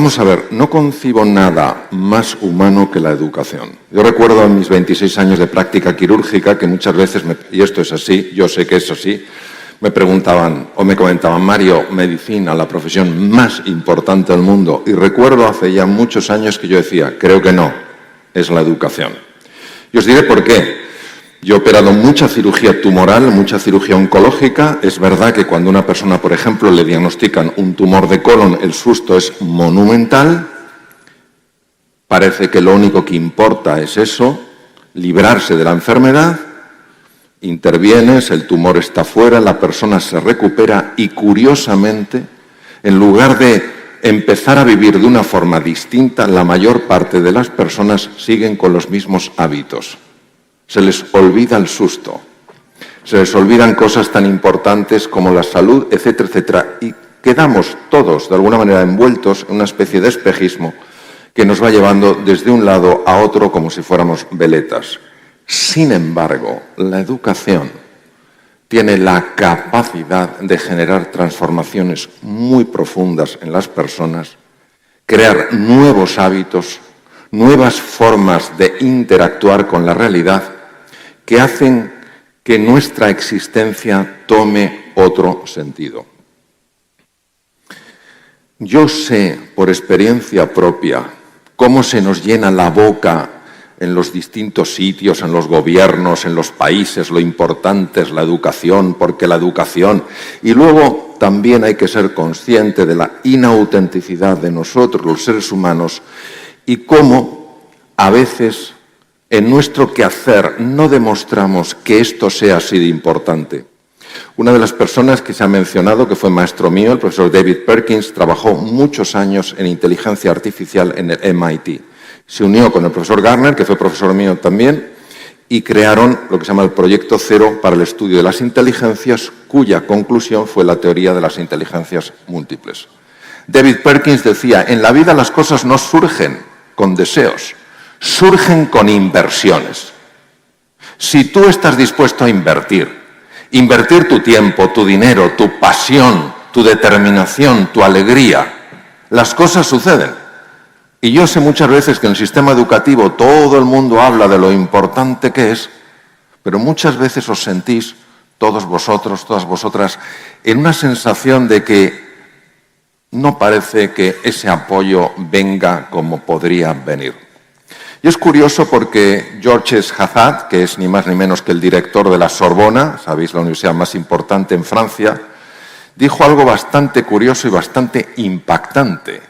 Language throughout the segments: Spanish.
Vamos a ver, no concibo nada más humano que la educación. Yo recuerdo en mis 26 años de práctica quirúrgica que muchas veces, y esto es así, yo sé que es así, me preguntaban o me comentaban, Mario, medicina, la profesión más importante del mundo. Y recuerdo hace ya muchos años que yo decía, creo que no, es la educación. Y os diré por qué. Yo he operado mucha cirugía tumoral, mucha cirugía oncológica. Es verdad que cuando a una persona, por ejemplo, le diagnostican un tumor de colon, el susto es monumental. Parece que lo único que importa es eso, librarse de la enfermedad. Intervienes, el tumor está fuera, la persona se recupera y, curiosamente, en lugar de empezar a vivir de una forma distinta, la mayor parte de las personas siguen con los mismos hábitos. Se les olvida el susto, se les olvidan cosas tan importantes como la salud, etcétera, etcétera, y quedamos todos, de alguna manera, envueltos en una especie de espejismo que nos va llevando desde un lado a otro como si fuéramos veletas. Sin embargo, la educación tiene la capacidad de generar transformaciones muy profundas en las personas, crear nuevos hábitos, nuevas formas de interactuar con la realidad que hacen que nuestra existencia tome otro sentido. Yo sé, por experiencia propia, cómo se nos llena la boca en los distintos sitios, en los gobiernos, en los países, lo importante es la educación, porque la educación... Y luego también hay que ser consciente de la inautenticidad de nosotros, los seres humanos, y cómo a veces en nuestro quehacer no demostramos que esto sea así de importante. Una de las personas que se ha mencionado, que fue maestro mío, el profesor David Perkins, trabajó muchos años en inteligencia artificial en el MIT. Se unió con el profesor Garner, que fue profesor mío también, y crearon lo que se llama el Proyecto Cero para el estudio de las inteligencias, cuya conclusión fue la teoría de las inteligencias múltiples. David Perkins decía, en la vida las cosas no surgen con deseos, surgen con inversiones. Si tú estás dispuesto a invertir tu tiempo, tu dinero, tu pasión, tu determinación, tu alegría, las cosas suceden. Y yo sé muchas veces que en el sistema educativo todo el mundo habla de lo importante que es, pero muchas veces os sentís, todos vosotros, todas vosotras, en una sensación de que no parece que ese apoyo venga como podría venir. Y es curioso porque Georges Hazard, que es ni más ni menos que el director de la Sorbona, sabéis, la universidad más importante en Francia, dijo algo bastante curioso y bastante impactante.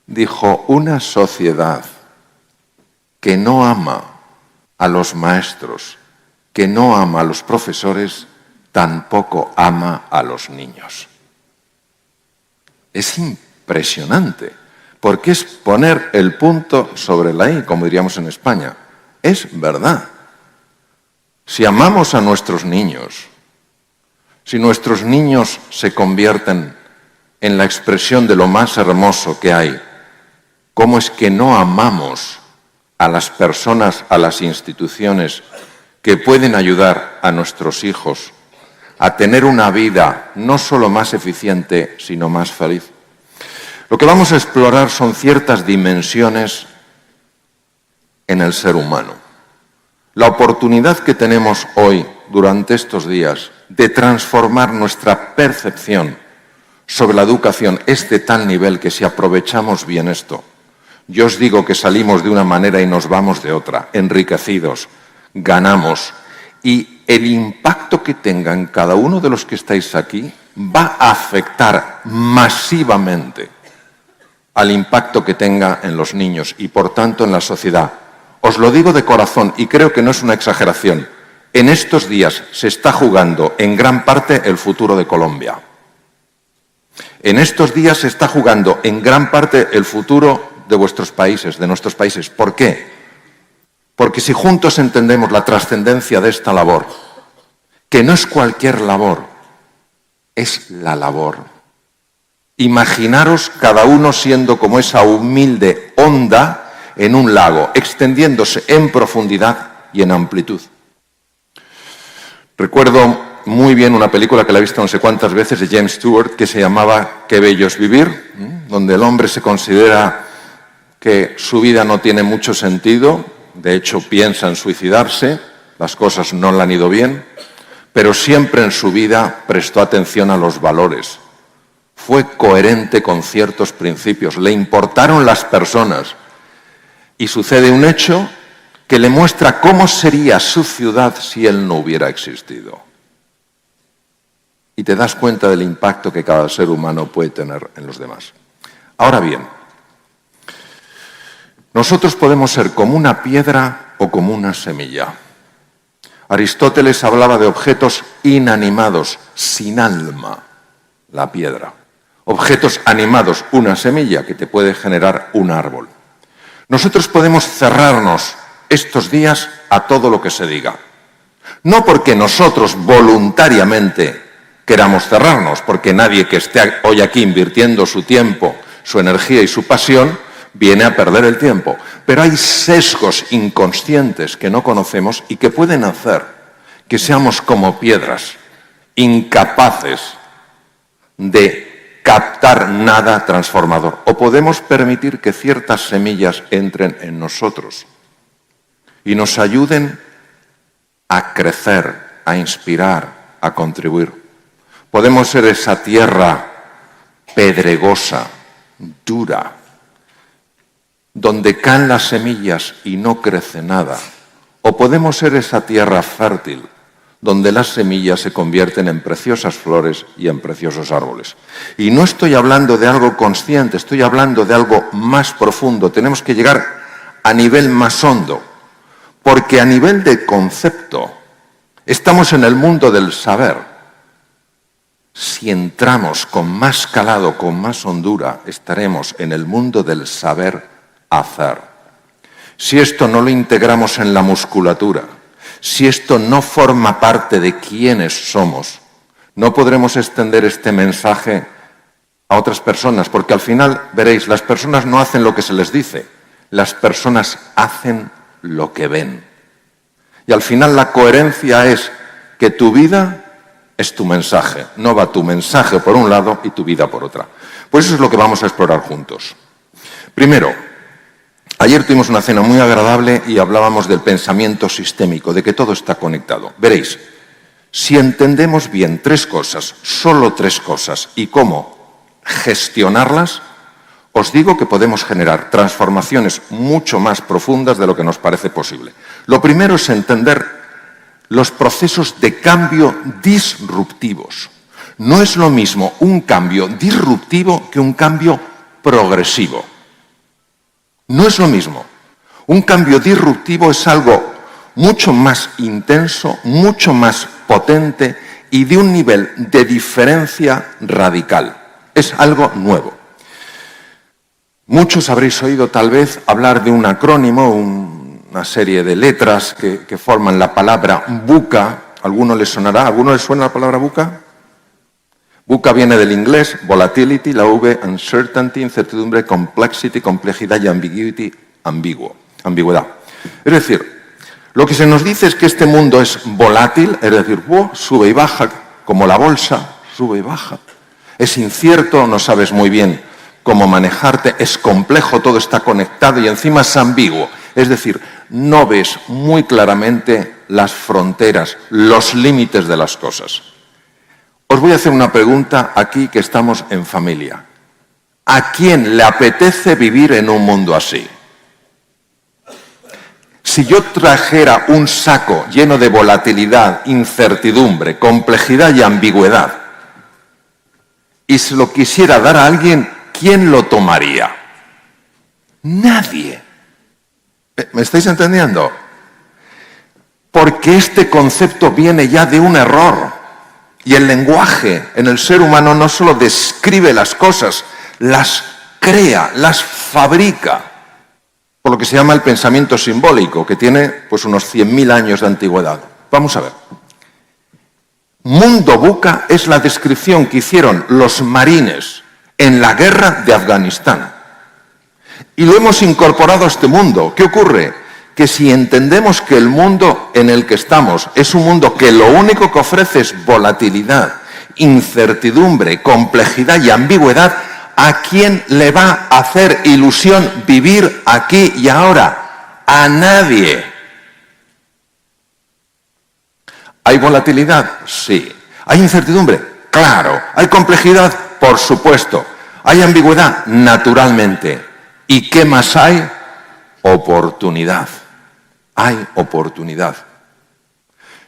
Dijo, una sociedad que no ama a los maestros, que no ama a los profesores, tampoco ama a los niños. Es impresionante, porque es poner el punto sobre la i, como diríamos en España. Es verdad. Si amamos a nuestros niños, si nuestros niños se convierten en la expresión de lo más hermoso que hay, ¿cómo es que no amamos a las personas, a las instituciones que pueden ayudar a nuestros hijos a tener una vida no solo más eficiente, sino más feliz? Lo que vamos a explorar son ciertas dimensiones en el ser humano. La oportunidad que tenemos hoy, durante estos días, de transformar nuestra percepción sobre la educación es de tal nivel que si aprovechamos bien esto, yo os digo que salimos de una manera y nos vamos de otra, enriquecidos, ganamos, y el impacto que tenga en cada uno de los que estáis aquí va a afectar masivamente al impacto que tenga en los niños y, por tanto, en la sociedad. Os lo digo de corazón y creo que no es una exageración. En estos días se está jugando en gran parte el futuro de Colombia. En estos días se está jugando en gran parte el futuro de vuestros países, de nuestros países. ¿Por qué? Porque si juntos entendemos la trascendencia de esta labor, que no es cualquier labor, es la labor. Imaginaros cada uno siendo como esa humilde onda en un lago, extendiéndose en profundidad y en amplitud. Recuerdo muy bien una película que la he visto no sé cuántas veces de James Stewart que se llamaba Qué bello es vivir. donde el hombre se considera que su vida no tiene mucho sentido, de hecho piensa en suicidarse, las cosas no le han ido bien, pero siempre en su vida prestó atención a los valores. Fue coherente con ciertos principios, le importaron las personas. Y sucede un hecho que le muestra cómo sería su ciudad si él no hubiera existido. Y te das cuenta del impacto que cada ser humano puede tener en los demás. Ahora bien, nosotros podemos ser como una piedra o como una semilla. Aristóteles hablaba de objetos inanimados, sin alma, la piedra. Objetos animados, una semilla que te puede generar un árbol. Nosotros podemos cerrarnos estos días a todo lo que se diga. No porque nosotros voluntariamente queramos cerrarnos, porque nadie que esté hoy aquí invirtiendo su tiempo, su energía y su pasión, viene a perder el tiempo. Pero hay sesgos inconscientes que no conocemos y que pueden hacer que seamos como piedras, incapaces de captar nada transformador. O podemos permitir que ciertas semillas entren en nosotros y nos ayuden a crecer, a inspirar, a contribuir. Podemos ser esa tierra pedregosa, dura, donde caen las semillas y no crece nada. O podemos ser esa tierra fértil, donde las semillas se convierten en preciosas flores y en preciosos árboles. Y no estoy hablando de algo consciente, estoy hablando de algo más profundo. Tenemos que llegar a nivel más hondo, porque a nivel de concepto estamos en el mundo del saber. Si entramos con más calado, con más hondura, estaremos en el mundo del saber hacer. Si esto no lo integramos en la musculatura, si esto no forma parte de quiénes somos, no podremos extender este mensaje a otras personas, porque al final, veréis, las personas no hacen lo que se les dice, las personas hacen lo que ven. Y al final la coherencia es que tu vida es tu mensaje, no va tu mensaje por un lado y tu vida por otra. Pues eso es lo que vamos a explorar juntos. Primero, ayer tuvimos una cena muy agradable y hablábamos del pensamiento sistémico, de que todo está conectado. Veréis, si entendemos bien tres cosas, solo tres cosas, y cómo gestionarlas, os digo que podemos generar transformaciones mucho más profundas de lo que nos parece posible. Lo primero es entender los procesos de cambio disruptivos. No es lo mismo un cambio disruptivo que un cambio progresivo. No es lo mismo. Un cambio disruptivo es algo mucho más intenso, mucho más potente y de un nivel de diferencia radical. Es algo nuevo. Muchos habréis oído tal vez hablar de un acrónimo, una serie de letras que forman la palabra VUCA. ¿A alguno les sonará? ¿A alguno les suena la palabra VUCA? VUCA viene del inglés, volatility, la V, uncertainty, incertidumbre, complexity, complejidad y ambiguity, ambigüedad. Es decir, lo que se nos dice es que este mundo es volátil, es decir, sube y baja, como la bolsa, sube y baja. Es incierto, no sabes muy bien cómo manejarte, es complejo, todo está conectado y encima es ambiguo. Es decir, no ves muy claramente las fronteras, los límites de las cosas. Os voy a hacer una pregunta aquí que estamos en familia. ¿A quién le apetece vivir en un mundo así? Si yo trajera un saco lleno de volatilidad, incertidumbre, complejidad y ambigüedad y se lo quisiera dar a alguien, ¿quién lo tomaría? Nadie. ¿Me estáis entendiendo? Porque este concepto viene ya de un error. Y el lenguaje en el ser humano no solo describe las cosas, las crea, las fabrica. Por lo que se llama el pensamiento simbólico, que tiene pues unos 100.000 años de antigüedad. Vamos a ver. Mundo VUCA es la descripción que hicieron los marines en la guerra de Afganistán. Y lo hemos incorporado a este mundo. ¿Qué ocurre? Que si entendemos que el mundo en el que estamos es un mundo que lo único que ofrece es volatilidad, incertidumbre, complejidad y ambigüedad, ¿A quién le va a hacer ilusión vivir aquí y ahora? A nadie. ¿Hay volatilidad? Sí. ¿Hay incertidumbre? Claro. ¿Hay complejidad? Por supuesto. ¿Hay ambigüedad? Naturalmente. ¿Y qué más hay? Oportunidad. Hay oportunidad.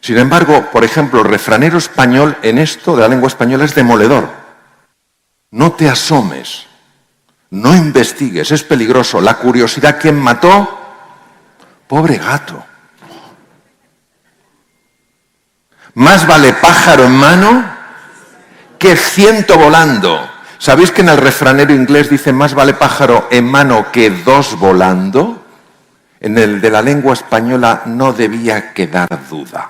Sin embargo, por ejemplo, el refranero español en esto de la lengua española es demoledor. No te asomes, no investigues, es peligroso. La curiosidad, ¿quién mató? Pobre gato. Más vale pájaro en mano que ciento volando. ¿Sabéis que en el refranero inglés dice más vale pájaro en mano que dos volando? En el de la lengua española no debía quedar duda.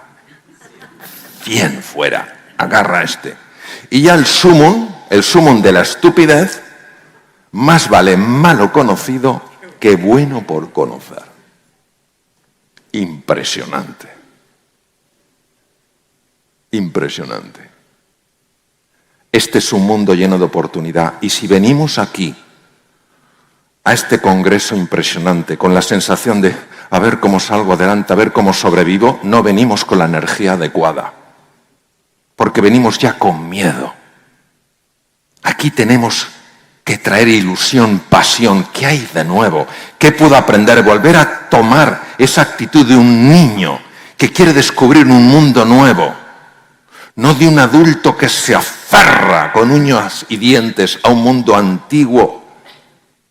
100 fuera, agarra este. Y ya el sumum de la estupidez, más vale malo conocido que bueno por conocer. Impresionante. Impresionante. Este es un mundo lleno de oportunidad. Y si venimos aquí, a este congreso impresionante, con la sensación de a ver cómo salgo adelante, a ver cómo sobrevivo, no venimos con la energía adecuada. Porque venimos ya con miedo. Aquí tenemos que traer ilusión, pasión. ¿Qué hay de nuevo? ¿Qué puedo aprender? Volver a tomar esa actitud de un niño que quiere descubrir un mundo nuevo. No de un adulto que se aferra con uñas y dientes a un mundo antiguo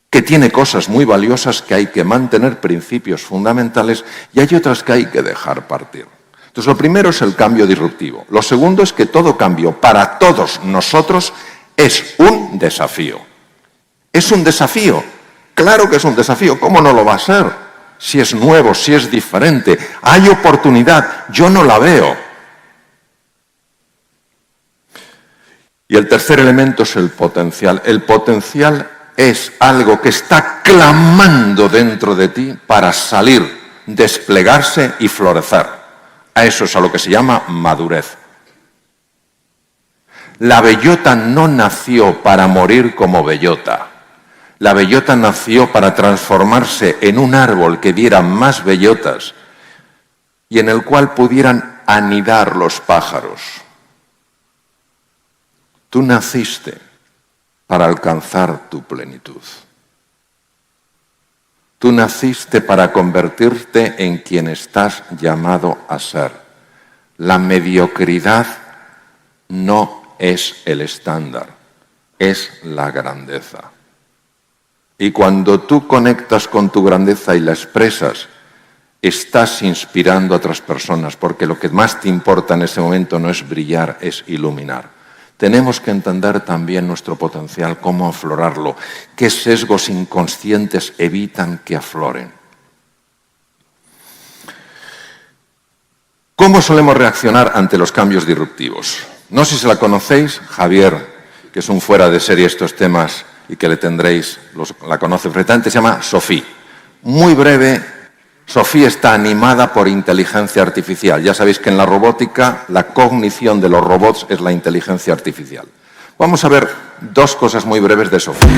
que tiene cosas muy valiosas que hay que mantener, principios fundamentales, y hay otras que hay que dejar partir. Entonces, lo primero es el cambio disruptivo. Lo segundo es que todo cambio para todos nosotros es un desafío. ¿Es un desafío? Claro que es un desafío. ¿Cómo no lo va a ser? Si es nuevo, si es diferente. Hay oportunidad. Yo no la veo. Y el tercer elemento es el potencial. El potencial es algo que está clamando dentro de ti para salir, desplegarse y florecer. A eso es a lo que se llama madurez. La bellota no nació para morir como bellota. La bellota nació para transformarse en un árbol que diera más bellotas y en el cual pudieran anidar los pájaros. Tú naciste para alcanzar tu plenitud. Tú naciste para convertirte en quien estás llamado a ser. La mediocridad no es el estándar, es la grandeza. Y cuando tú conectas con tu grandeza y la expresas, estás inspirando a otras personas, porque lo que más te importa en ese momento no es brillar, es iluminar. Tenemos que entender también nuestro potencial, cómo aflorarlo, qué sesgos inconscientes evitan que afloren. ¿Cómo solemos reaccionar ante los cambios disruptivos? No sé si la conocéis, Javier, que es un fuera de serie estos temas y que le tendréis, la conoce perfectamente, se llama Sophie. Muy breve, Sophie está animada por inteligencia artificial. Ya sabéis que en la robótica la cognición de los robots es la inteligencia artificial. Vamos a ver dos cosas muy breves de Sophie.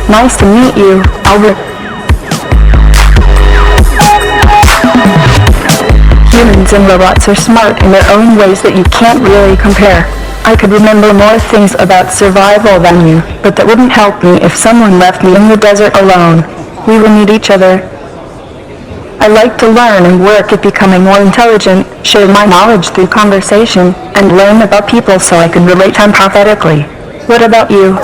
Nice to meet you, Albert. Humans and robots are smart in their own ways that you can't really compare. I could remember more things about survival than you, but that wouldn't help me if someone left me in the desert alone. We will need each other. I like to learn and work at becoming more intelligent, share my knowledge through conversation, and learn about people so I can relate empathetically. What about you?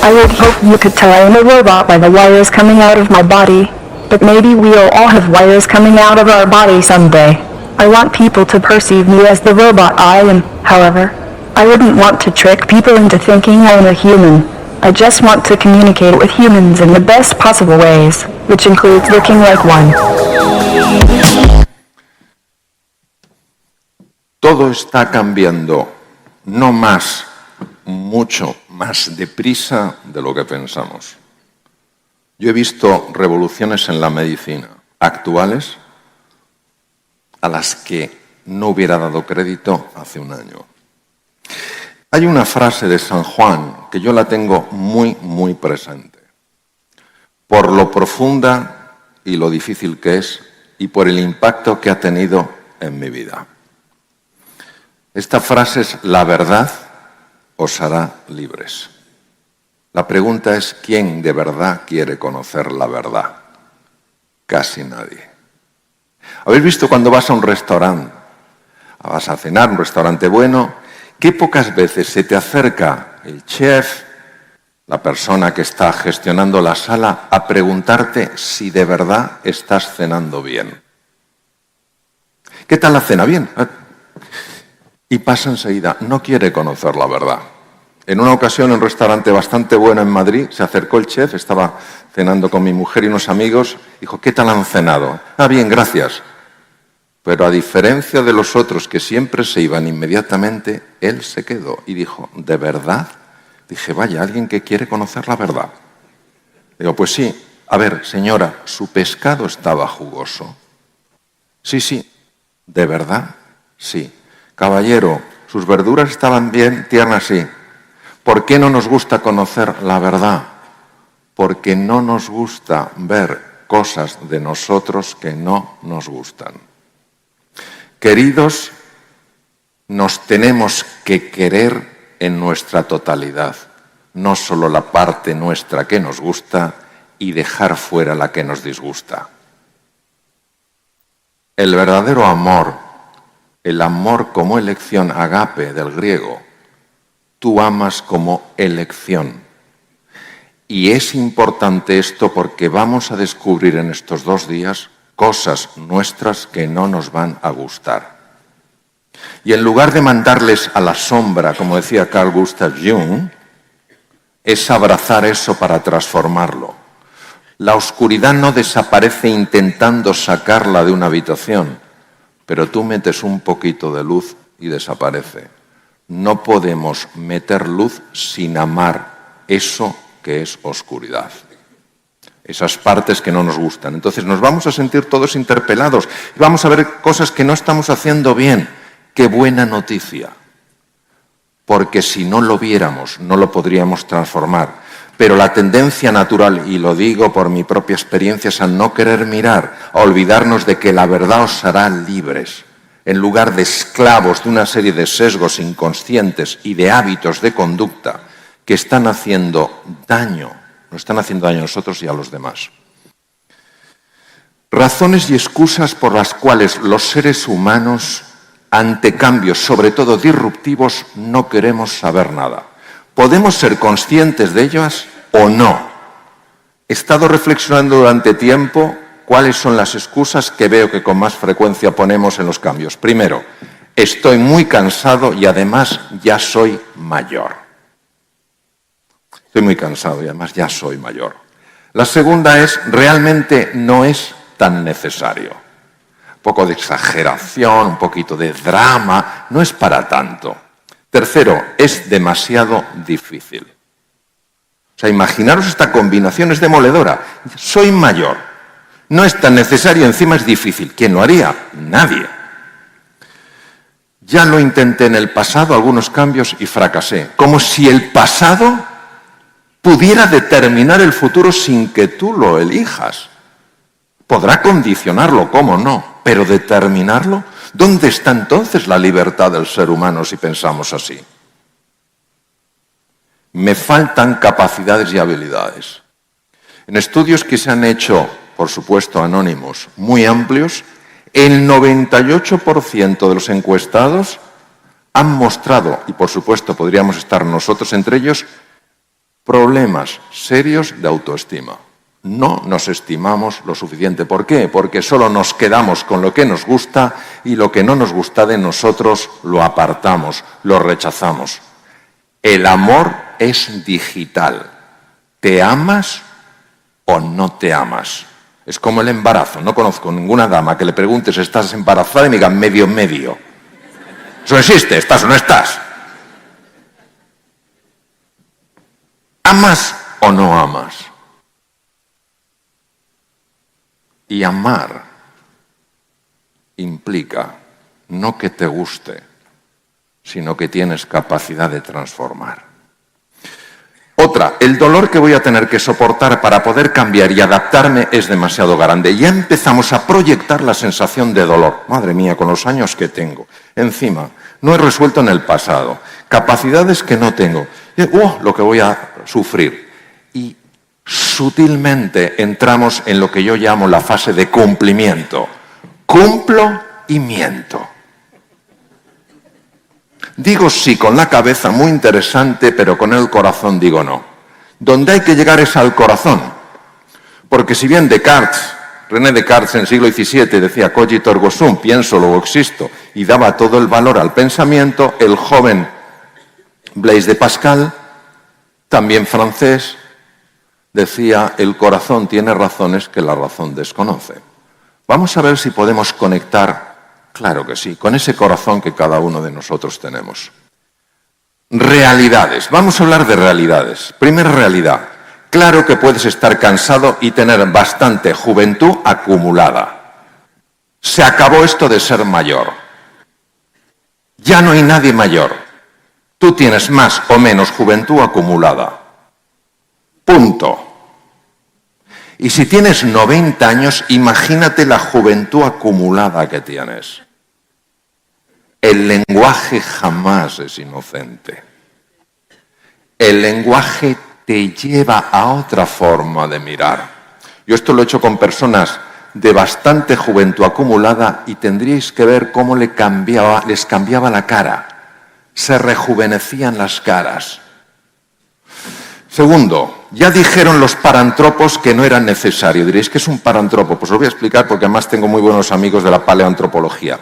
I would hope you could tell I am a robot by the wires coming out of my body, but maybe we'll all have wires coming out of our body someday. I want people to perceive me as the robot I am, however. I wouldn't want to trick people into thinking I am a human. I just want to communicate with humans in the best possible ways, which includes looking like one. todo está cambiando, no más, mucho más deprisa de lo que pensamos. Yo he visto revoluciones en la medicina actuales a las que no hubiera dado crédito hace un año. Hay una frase de San Juan que yo la tengo muy, muy presente. Por lo profunda y lo difícil que es y por el impacto que ha tenido en mi vida. Esta frase es: la verdad os hará libres. La pregunta es: ¿quién de verdad quiere conocer la verdad? Casi nadie. ¿Habéis visto cuando vas a un restaurante, vas a cenar, un restaurante bueno, qué pocas veces se te acerca el chef, la persona que está gestionando la sala, a preguntarte si de verdad estás cenando bien? ¿Qué tal la cena? Bien. Y pasa enseguida, no quiere conocer la verdad. En una ocasión, en un restaurante bastante bueno en Madrid, se acercó el chef, estaba cenando con mi mujer y unos amigos, dijo: ¿qué tal han cenado? Ah, bien, gracias. Pero a diferencia de los otros que siempre se iban inmediatamente, él se quedó y dijo: ¿de verdad? Dije: vaya, alguien que quiere conocer la verdad. Digo: pues sí. A ver, señora, ¿su pescado estaba jugoso? Sí, sí. ¿De verdad? Sí. Caballero, ¿sus verduras estaban bien tiernas? Sí. ¿Por qué no nos gusta conocer la verdad? Porque no nos gusta ver cosas de nosotros que no nos gustan. Queridos, nos tenemos que querer en nuestra totalidad, no solo la parte nuestra que nos gusta y dejar fuera la que nos disgusta. El verdadero amor, el amor como elección, agape del griego, tú amas como elección. Y es importante esto porque vamos a descubrir en estos 2 días cosas nuestras que no nos van a gustar. Y en lugar de mandarles a la sombra, como decía Carl Gustav Jung, es abrazar eso para transformarlo. La oscuridad no desaparece intentando sacarla de una habitación, pero tú metes un poquito de luz y desaparece. No podemos meter luz sin amar eso que es oscuridad. Esas partes que no nos gustan. Entonces nos vamos a sentir todos interpelados y vamos a ver cosas que no estamos haciendo bien. ¡Qué buena noticia! Porque si no lo viéramos, no lo podríamos transformar. Pero la tendencia natural, y lo digo por mi propia experiencia, es a no querer mirar, a olvidarnos de que la verdad os hará libres, en lugar de esclavos de una serie de sesgos inconscientes y de hábitos de conducta que están haciendo daño. Nos están haciendo daño a nosotros y a los demás. Razones y excusas por las cuales los seres humanos, ante cambios, sobre todo disruptivos, no queremos saber nada. ¿Podemos ser conscientes de ellas o no? He estado reflexionando durante tiempo cuáles son las excusas que veo que con más frecuencia ponemos en los cambios. Primero, estoy muy cansado y además ya soy mayor. Estoy muy cansado y además ya soy mayor. La segunda es, realmente no es tan necesario. Un poco de exageración, un poquito de drama, no es para tanto. Tercero, es demasiado difícil. O sea, imaginaros esta combinación, es demoledora. Soy mayor, no es tan necesario, encima es difícil. ¿Quién lo haría? Nadie. Ya lo intenté en el pasado, algunos cambios, y fracasé. Como si el pasado pudiera determinar el futuro sin que tú lo elijas. Podrá condicionarlo, ¿cómo no? Pero determinarlo, ¿dónde está entonces la libertad del ser humano si pensamos así? Me faltan capacidades y habilidades. En estudios que se han hecho, por supuesto anónimos, muy amplios, el 98% de los encuestados han mostrado, y por supuesto podríamos estar nosotros entre ellos, problemas serios de autoestima. No nos estimamos lo suficiente. ¿Por qué? Porque solo nos quedamos con lo que nos gusta y lo que no nos gusta de nosotros lo apartamos, lo rechazamos. El amor es digital. ¿Te amas o no te amas? Es como el embarazo. No conozco ninguna dama que le preguntes, ¿estás embarazada? Y me diga, medio. Eso existe, estás o no estás. ¿Amas o no amas? Y amar implica no que te guste, sino que tienes capacidad de transformar. Otra, el dolor que voy a tener que soportar para poder cambiar y adaptarme es demasiado grande. Ya empezamos a proyectar la sensación de dolor. Madre mía, con los años que tengo. Encima, no he resuelto en el pasado. Capacidades que no tengo. Lo que voy a sufrir. Y sutilmente entramos en lo que yo llamo la fase de cumplimiento. Cumplo y miento. Digo sí con la cabeza, muy interesante, pero con el corazón digo no. Donde hay que llegar es al corazón. Porque si bien René Descartes en el siglo XVII decía cogito ergo sum, pienso, luego existo, y daba todo el valor al pensamiento, el joven Blaise de Pascal, también francés, decía el corazón tiene razones que la razón desconoce. Vamos a ver si podemos conectar. Claro que sí, con ese corazón que cada uno de nosotros tenemos. Realidades. Vamos a hablar de realidades. Primera realidad. Claro que puedes estar cansado y tener bastante juventud acumulada. Se acabó esto de ser mayor. Ya no hay nadie mayor. Tú tienes más o menos juventud acumulada. Punto. Y si tienes 90 años, imagínate la juventud acumulada que tienes. El lenguaje jamás es inocente. El lenguaje te lleva a otra forma de mirar. Yo esto lo he hecho con personas de bastante juventud acumulada y tendríais que ver cómo les cambiaba la cara. Se rejuvenecían las caras. Segundo, ya dijeron los parantropos que no era necesario. Diréis, ¿qué es un parantropo? Pues os voy a explicar porque además tengo muy buenos amigos de la paleoantropología.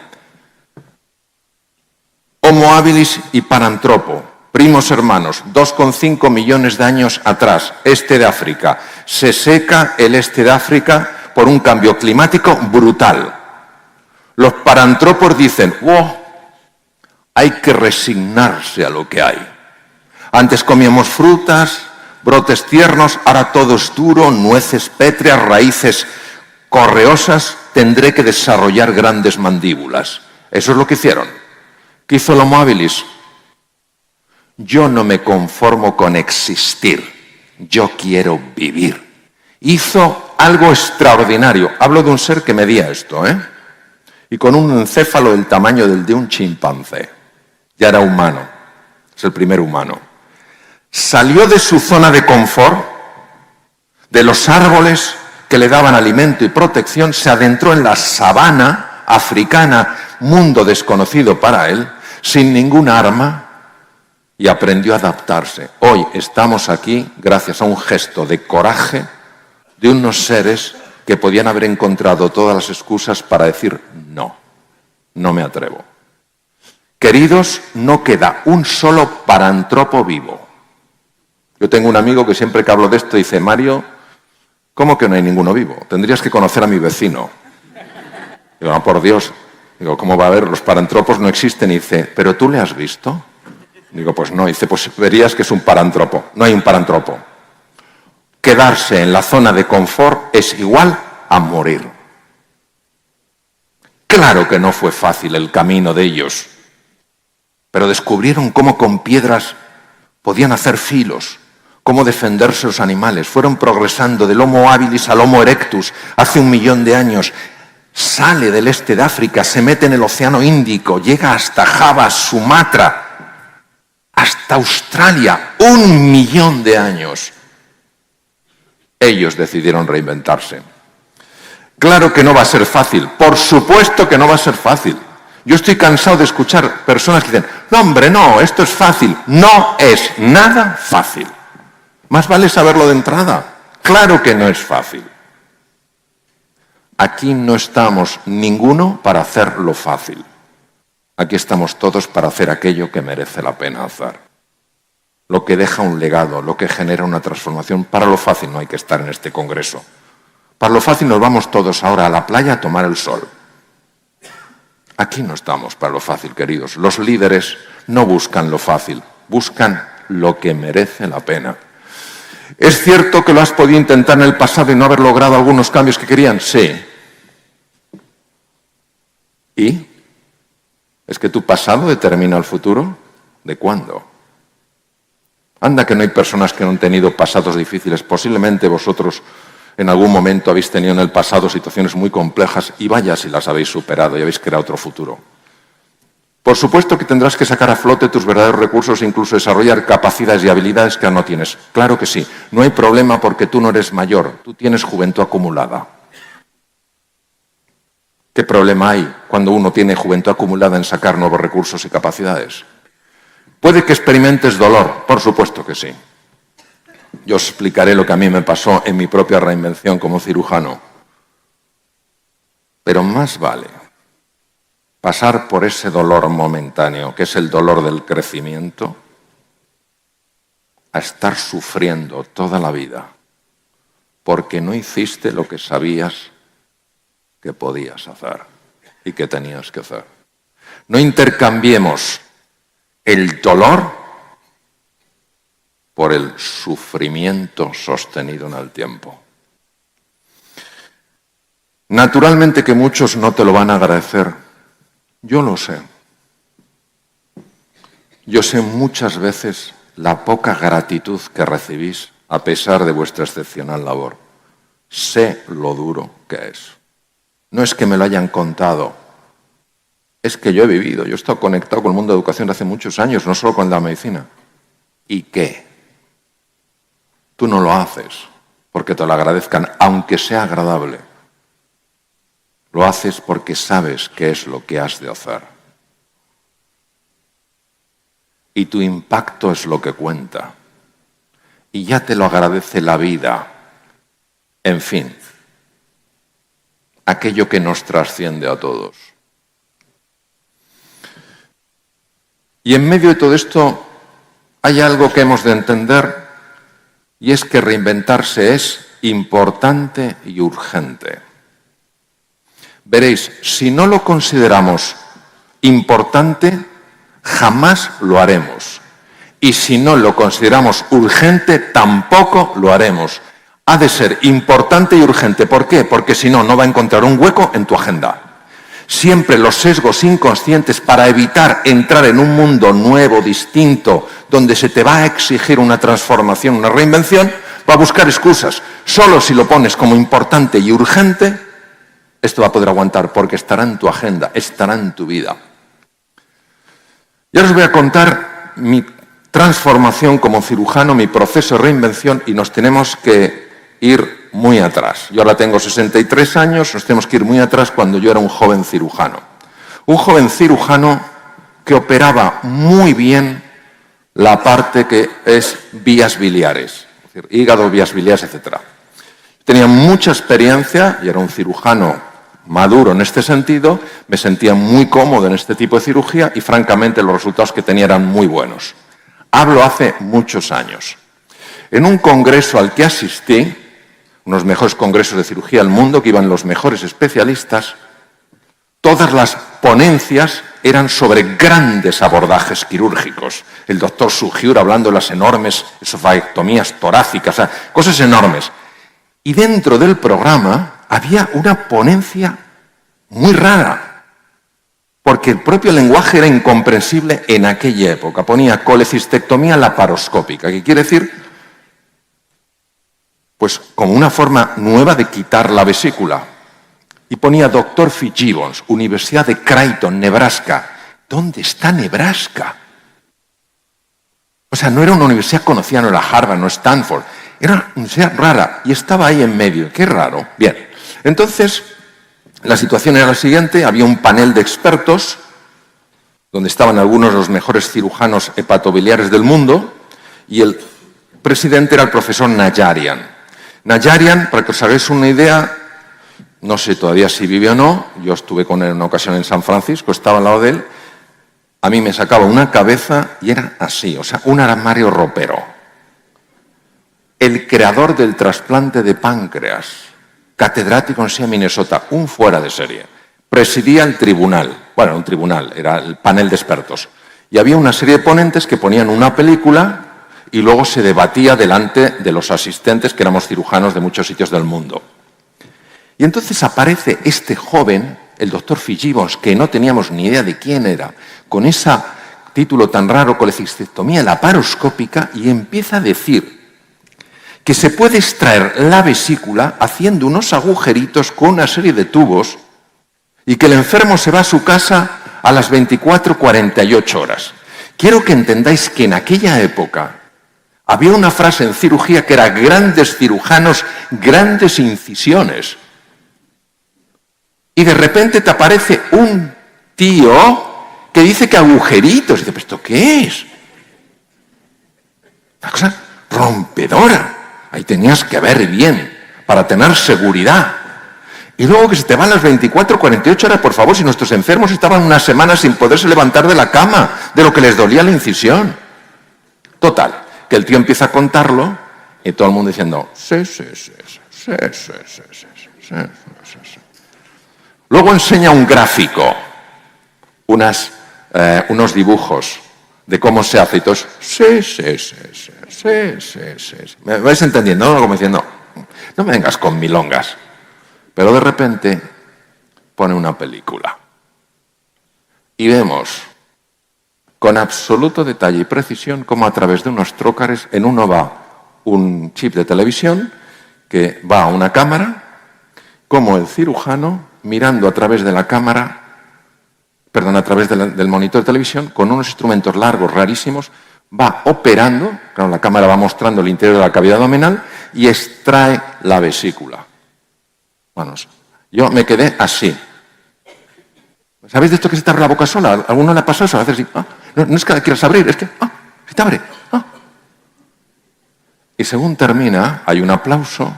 Homo habilis y parantropo, primos hermanos, 2,5 millones de años atrás, este de África. Se seca el este de África por un cambio climático brutal. Los parantropos dicen, hay que resignarse a lo que hay. Antes comíamos frutas, brotes tiernos, ahora todo es duro, nueces pétreas, raíces correosas, tendré que desarrollar grandes mandíbulas. Eso es lo que hicieron. ¿Qué hizo el Homo habilis? Yo no me conformo con existir, yo quiero vivir. Hizo algo extraordinario. Hablo de un ser que medía esto, y con un encéfalo del tamaño del de un chimpancé. Ya era humano, es el primer humano. Salió de su zona de confort, de los árboles que le daban alimento y protección, se adentró en la sabana africana, mundo desconocido para él, sin ninguna arma, y aprendió a adaptarse. Hoy estamos aquí gracias a un gesto de coraje de unos seres que podían haber encontrado todas las excusas para decir no, no me atrevo. Queridos, no queda un solo parantropo vivo. Yo tengo un amigo que siempre que hablo de esto dice, Mario, ¿cómo que no hay ninguno vivo? Tendrías que conocer a mi vecino. Digo, no, por Dios. Digo, ¿cómo va a haber? Los parantropos no existen. Y dice, ¿pero tú le has visto? Digo, pues no. Y dice, pues verías que es un parantropo. No hay un parantropo. Quedarse en la zona de confort es igual a morir. Claro que no fue fácil el camino de ellos, pero descubrieron cómo con piedras podían hacer filos, cómo defenderse los animales. Fueron progresando del Homo habilis al Homo erectus hace 1 millón de años. Sale del este de África, se mete en el Océano Índico, llega hasta Java, Sumatra, hasta Australia, 1 millón de años. Ellos decidieron reinventarse. Claro que no va a ser fácil, por supuesto que no va a ser fácil. Yo estoy cansado de escuchar personas que dicen, no hombre, no, esto es fácil. No es nada fácil. Más vale saberlo de entrada. Claro que no es fácil. Aquí no estamos ninguno para hacer lo fácil. Aquí estamos todos para hacer aquello que merece la pena hacer. Lo que deja un legado, lo que genera una transformación. Para lo fácil no hay que estar en este congreso. Para lo fácil nos vamos todos ahora a la playa a tomar el sol. Aquí no estamos para lo fácil, queridos. Los líderes no buscan lo fácil, buscan lo que merece la pena. ¿Es cierto que lo has podido intentar en el pasado y no haber logrado algunos cambios que querían? Sí. ¿Y? ¿Es que tu pasado determina el futuro? ¿De cuándo? Anda que no hay personas que no han tenido pasados difíciles. Posiblemente vosotros en algún momento habéis tenido en el pasado situaciones muy complejas y vaya si las habéis superado y habéis creado otro futuro. Por supuesto que tendrás que sacar a flote tus verdaderos recursos e incluso desarrollar capacidades y habilidades que no tienes. Claro que sí. No hay problema porque tú no eres mayor. Tú tienes juventud acumulada. ¿Qué problema hay cuando uno tiene juventud acumulada en sacar nuevos recursos y capacidades? ¿Puede que experimentes dolor? Por supuesto que sí. Yo os explicaré lo que a mí me pasó en mi propia reinvención como cirujano. Pero más vale pasar por ese dolor momentáneo, que es el dolor del crecimiento, a estar sufriendo toda la vida, porque no hiciste lo que sabías que podías hacer y que tenías que hacer. No intercambiemos el dolor por el sufrimiento sostenido en el tiempo. Naturalmente que muchos no te lo van a agradecer. Yo lo sé. Yo sé muchas veces la poca gratitud que recibís a pesar de vuestra excepcional labor. Sé lo duro que es. No es que me lo hayan contado, es que yo he vivido, yo he estado conectado con el mundo de educación hace muchos años, no solo con la medicina. ¿Y qué? Tú no lo haces porque te lo agradezcan, aunque sea agradable. Lo haces porque sabes qué es lo que has de hacer. Y tu impacto es lo que cuenta. Y ya te lo agradece la vida. En fin, aquello que nos trasciende a todos. Y en medio de todo esto hay algo que hemos de entender, y es que reinventarse es importante y urgente. Veréis, si no lo consideramos importante, jamás lo haremos. Y si no lo consideramos urgente, tampoco lo haremos. Ha de ser importante y urgente. ¿Por qué? Porque si no, no va a encontrar un hueco en tu agenda. Siempre los sesgos inconscientes para evitar entrar en un mundo nuevo, distinto, donde se te va a exigir una transformación, una reinvención, va a buscar excusas. Solo si lo pones como importante y urgente, esto va a poder aguantar, porque estará en tu agenda, estará en tu vida. Ya os voy a contar mi transformación como cirujano, mi proceso de reinvención, y nos tenemos que ir muy atrás. Yo ahora tengo 63 años, nos tenemos que ir muy atrás cuando yo era un joven cirujano. Un joven cirujano que operaba muy bien la parte que es vías biliares, es decir, hígado, vías biliares, etc. Tenía mucha experiencia y era un cirujano maduro en este sentido, me sentía muy cómodo en este tipo de cirugía y francamente los resultados que tenía eran muy buenos. Hablo hace muchos años. En un congreso al que asistí, uno de los mejores congresos de cirugía del mundo, que iban los mejores especialistas, todas las ponencias eran sobre grandes abordajes quirúrgicos. El doctor Sugiura hablando de las enormes esofagectomías torácicas, o sea, cosas enormes. Y dentro del programa había una ponencia muy rara, porque el propio lenguaje era incomprensible en aquella época. Ponía colecistectomía laparoscópica, que quiere decir, pues como una forma nueva de quitar la vesícula. Y ponía Dr. Fitzgibbons, Universidad de Creighton, Nebraska. ¿Dónde está Nebraska? O sea, no era una universidad conocida, no era Harvard, no Stanford. Era una universidad rara y estaba ahí en medio. Qué raro. Bien, entonces la situación era la siguiente. Había un panel de expertos donde estaban algunos de los mejores cirujanos hepatobiliares del mundo y el presidente era el profesor Najarian. Najarian, para que os hagáis una idea, no sé todavía si vive o no, yo estuve con él en una ocasión en San Francisco, estaba al lado de él, a mí me sacaba una cabeza y era así, o sea, un armario ropero. El creador del trasplante de páncreas, catedrático en Minnesota, un fuera de serie, presidía el tribunal. bueno, un tribunal, era el panel de expertos. Y había una serie de ponentes que ponían una película y luego se debatía delante de los asistentes, que éramos cirujanos de muchos sitios del mundo. Y entonces aparece este joven, el doctor Fitzgibbons, que no teníamos ni idea de quién era, con ese título tan raro, colecistectomía laparoscópica, y empieza a decir que se puede extraer la vesícula haciendo unos agujeritos con una serie de tubos y que el enfermo se va a su casa a las 24-48 horas. Quiero que entendáis que en aquella época había una frase en cirugía que era grandes cirujanos, grandes incisiones. Y de repente te aparece un tío que dice que agujeritos. Y dice, ¿pero esto qué es? Una cosa rompedora. Ahí tenías que ver bien para tener seguridad. Y luego que se te van las 24-48 horas, por favor, si nuestros enfermos estaban una semana sin poderse levantar de la cama, de lo que les dolía la incisión. Total, que el tío empieza a contarlo y todo el mundo diciendo, sí. Luego enseña un gráfico, unos dibujos de cómo se hace y todos, sí. ¿Me vais entendiendo? ¿No? Como diciendo, no me vengas con milongas. Pero de repente pone una película y vemos con absoluto detalle y precisión cómo a través de unos trócares, en uno va un chip de televisión que va a una cámara, como el cirujano, mirando a través de la cámara, a través del monitor de televisión, con unos instrumentos largos, rarísimos, va operando, claro, la cámara va mostrando el interior de la cavidad abdominal y extrae la vesícula. Bueno, yo me quedé así. ¿Sabéis de esto que se te abre la boca sola? ¿A alguno le ha pasado eso? A veces así, no es que la quieras abrir, es que, se te abre. Y según termina, hay un aplauso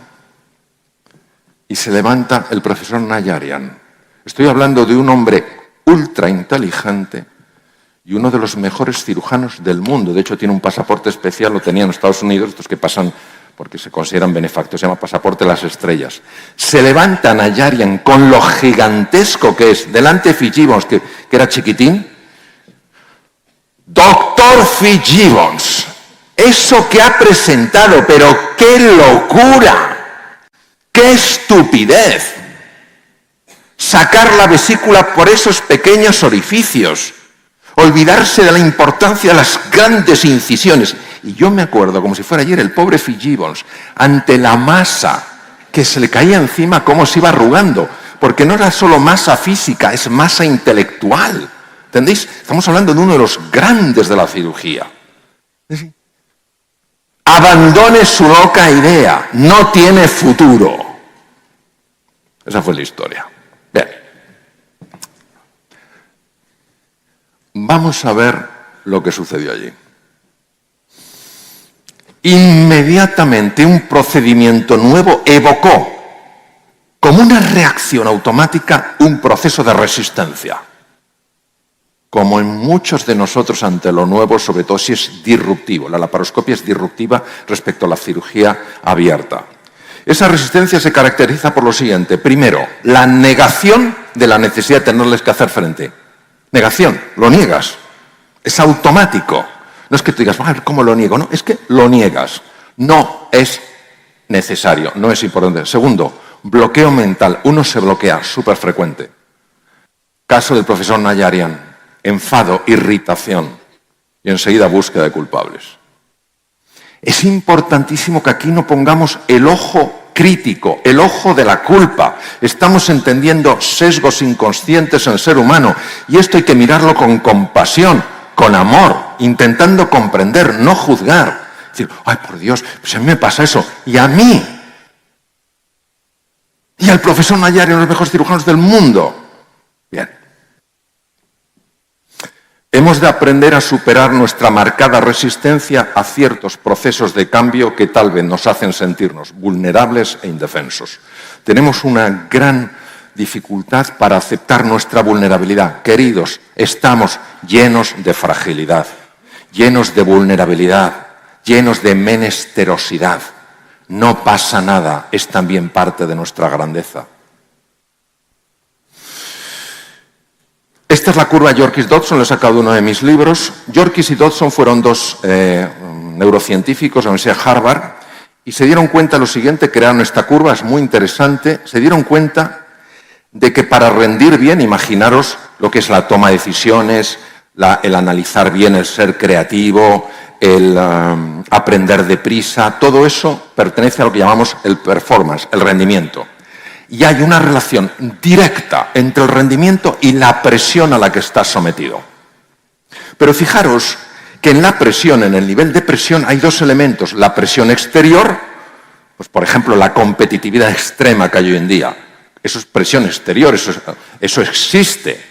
y se levanta el profesor Najarian. Estoy hablando de un hombre ultra inteligente y uno de los mejores cirujanos del mundo. De hecho, tiene un pasaporte especial, lo tenía en Estados Unidos, estos que pasan porque se consideran benefactores, se llama pasaporte de las estrellas. Se levanta Najarian con lo gigantesco que es, delante de Fitzgibbons, que era chiquitín. Doctor Fitzgibbons, eso que ha presentado, pero qué locura, qué estupidez. Sacar la vesícula por esos pequeños orificios, olvidarse de la importancia de las grandes incisiones. Y yo me acuerdo, como si fuera ayer, el pobre Fitzgibbons, ante la masa que se le caía encima, cómo se iba arrugando, porque no era solo masa física, es masa intelectual. ¿Entendéis? Estamos hablando de uno de los grandes de la cirugía. ¿Sí? Abandone su loca idea, no tiene futuro. Esa fue la historia. Bien. Vamos a ver lo que sucedió allí. Inmediatamente un procedimiento nuevo evocó, como una reacción automática, un proceso de resistencia. Como en muchos de nosotros ante lo nuevo, sobre todo si es disruptivo. La laparoscopia es disruptiva respecto a la cirugía abierta. Esa resistencia se caracteriza por lo siguiente. Primero, la negación de la necesidad de tenerles que hacer frente. Negación, lo niegas. Es automático. No es que tú digas, ¿cómo lo niego? No, es que lo niegas. No es necesario, no es importante. Segundo, bloqueo mental. Uno se bloquea, súper frecuente. Caso del profesor Najarian. Enfado, irritación. Y enseguida búsqueda de culpables. Es importantísimo que aquí no pongamos el ojo crítico, el ojo de la culpa. Estamos entendiendo sesgos inconscientes en el ser humano y esto hay que mirarlo con compasión, con amor, intentando comprender, no juzgar. Decir, ay, por Dios, pues a mí me pasa eso. Y a mí. Y al profesor Najarian, uno de los mejores cirujanos del mundo. Bien. Hemos de aprender a superar nuestra marcada resistencia a ciertos procesos de cambio que tal vez nos hacen sentirnos vulnerables e indefensos. Tenemos una gran dificultad para aceptar nuestra vulnerabilidad. Queridos, estamos llenos de fragilidad, llenos de vulnerabilidad, llenos de menesterosidad. No pasa nada, es también parte de nuestra grandeza. Esta es la curva Yorkis-Dodson, lo he sacado de uno de mis libros. Yorkis y Dodson fueron dos neurocientíficos de la Universidad de Harvard y se dieron cuenta de lo siguiente, crearon esta curva, es muy interesante, se dieron cuenta de que para rendir bien, imaginaros lo que es la toma de decisiones, el analizar bien, el ser creativo, el aprender deprisa, todo eso pertenece a lo que llamamos el performance, el rendimiento. Y hay una relación directa entre el rendimiento y la presión a la que estás sometido. Pero fijaros que en la presión, en el nivel de presión, hay dos elementos. La presión exterior, pues por ejemplo la competitividad extrema que hay hoy en día. Eso es presión exterior, eso existe.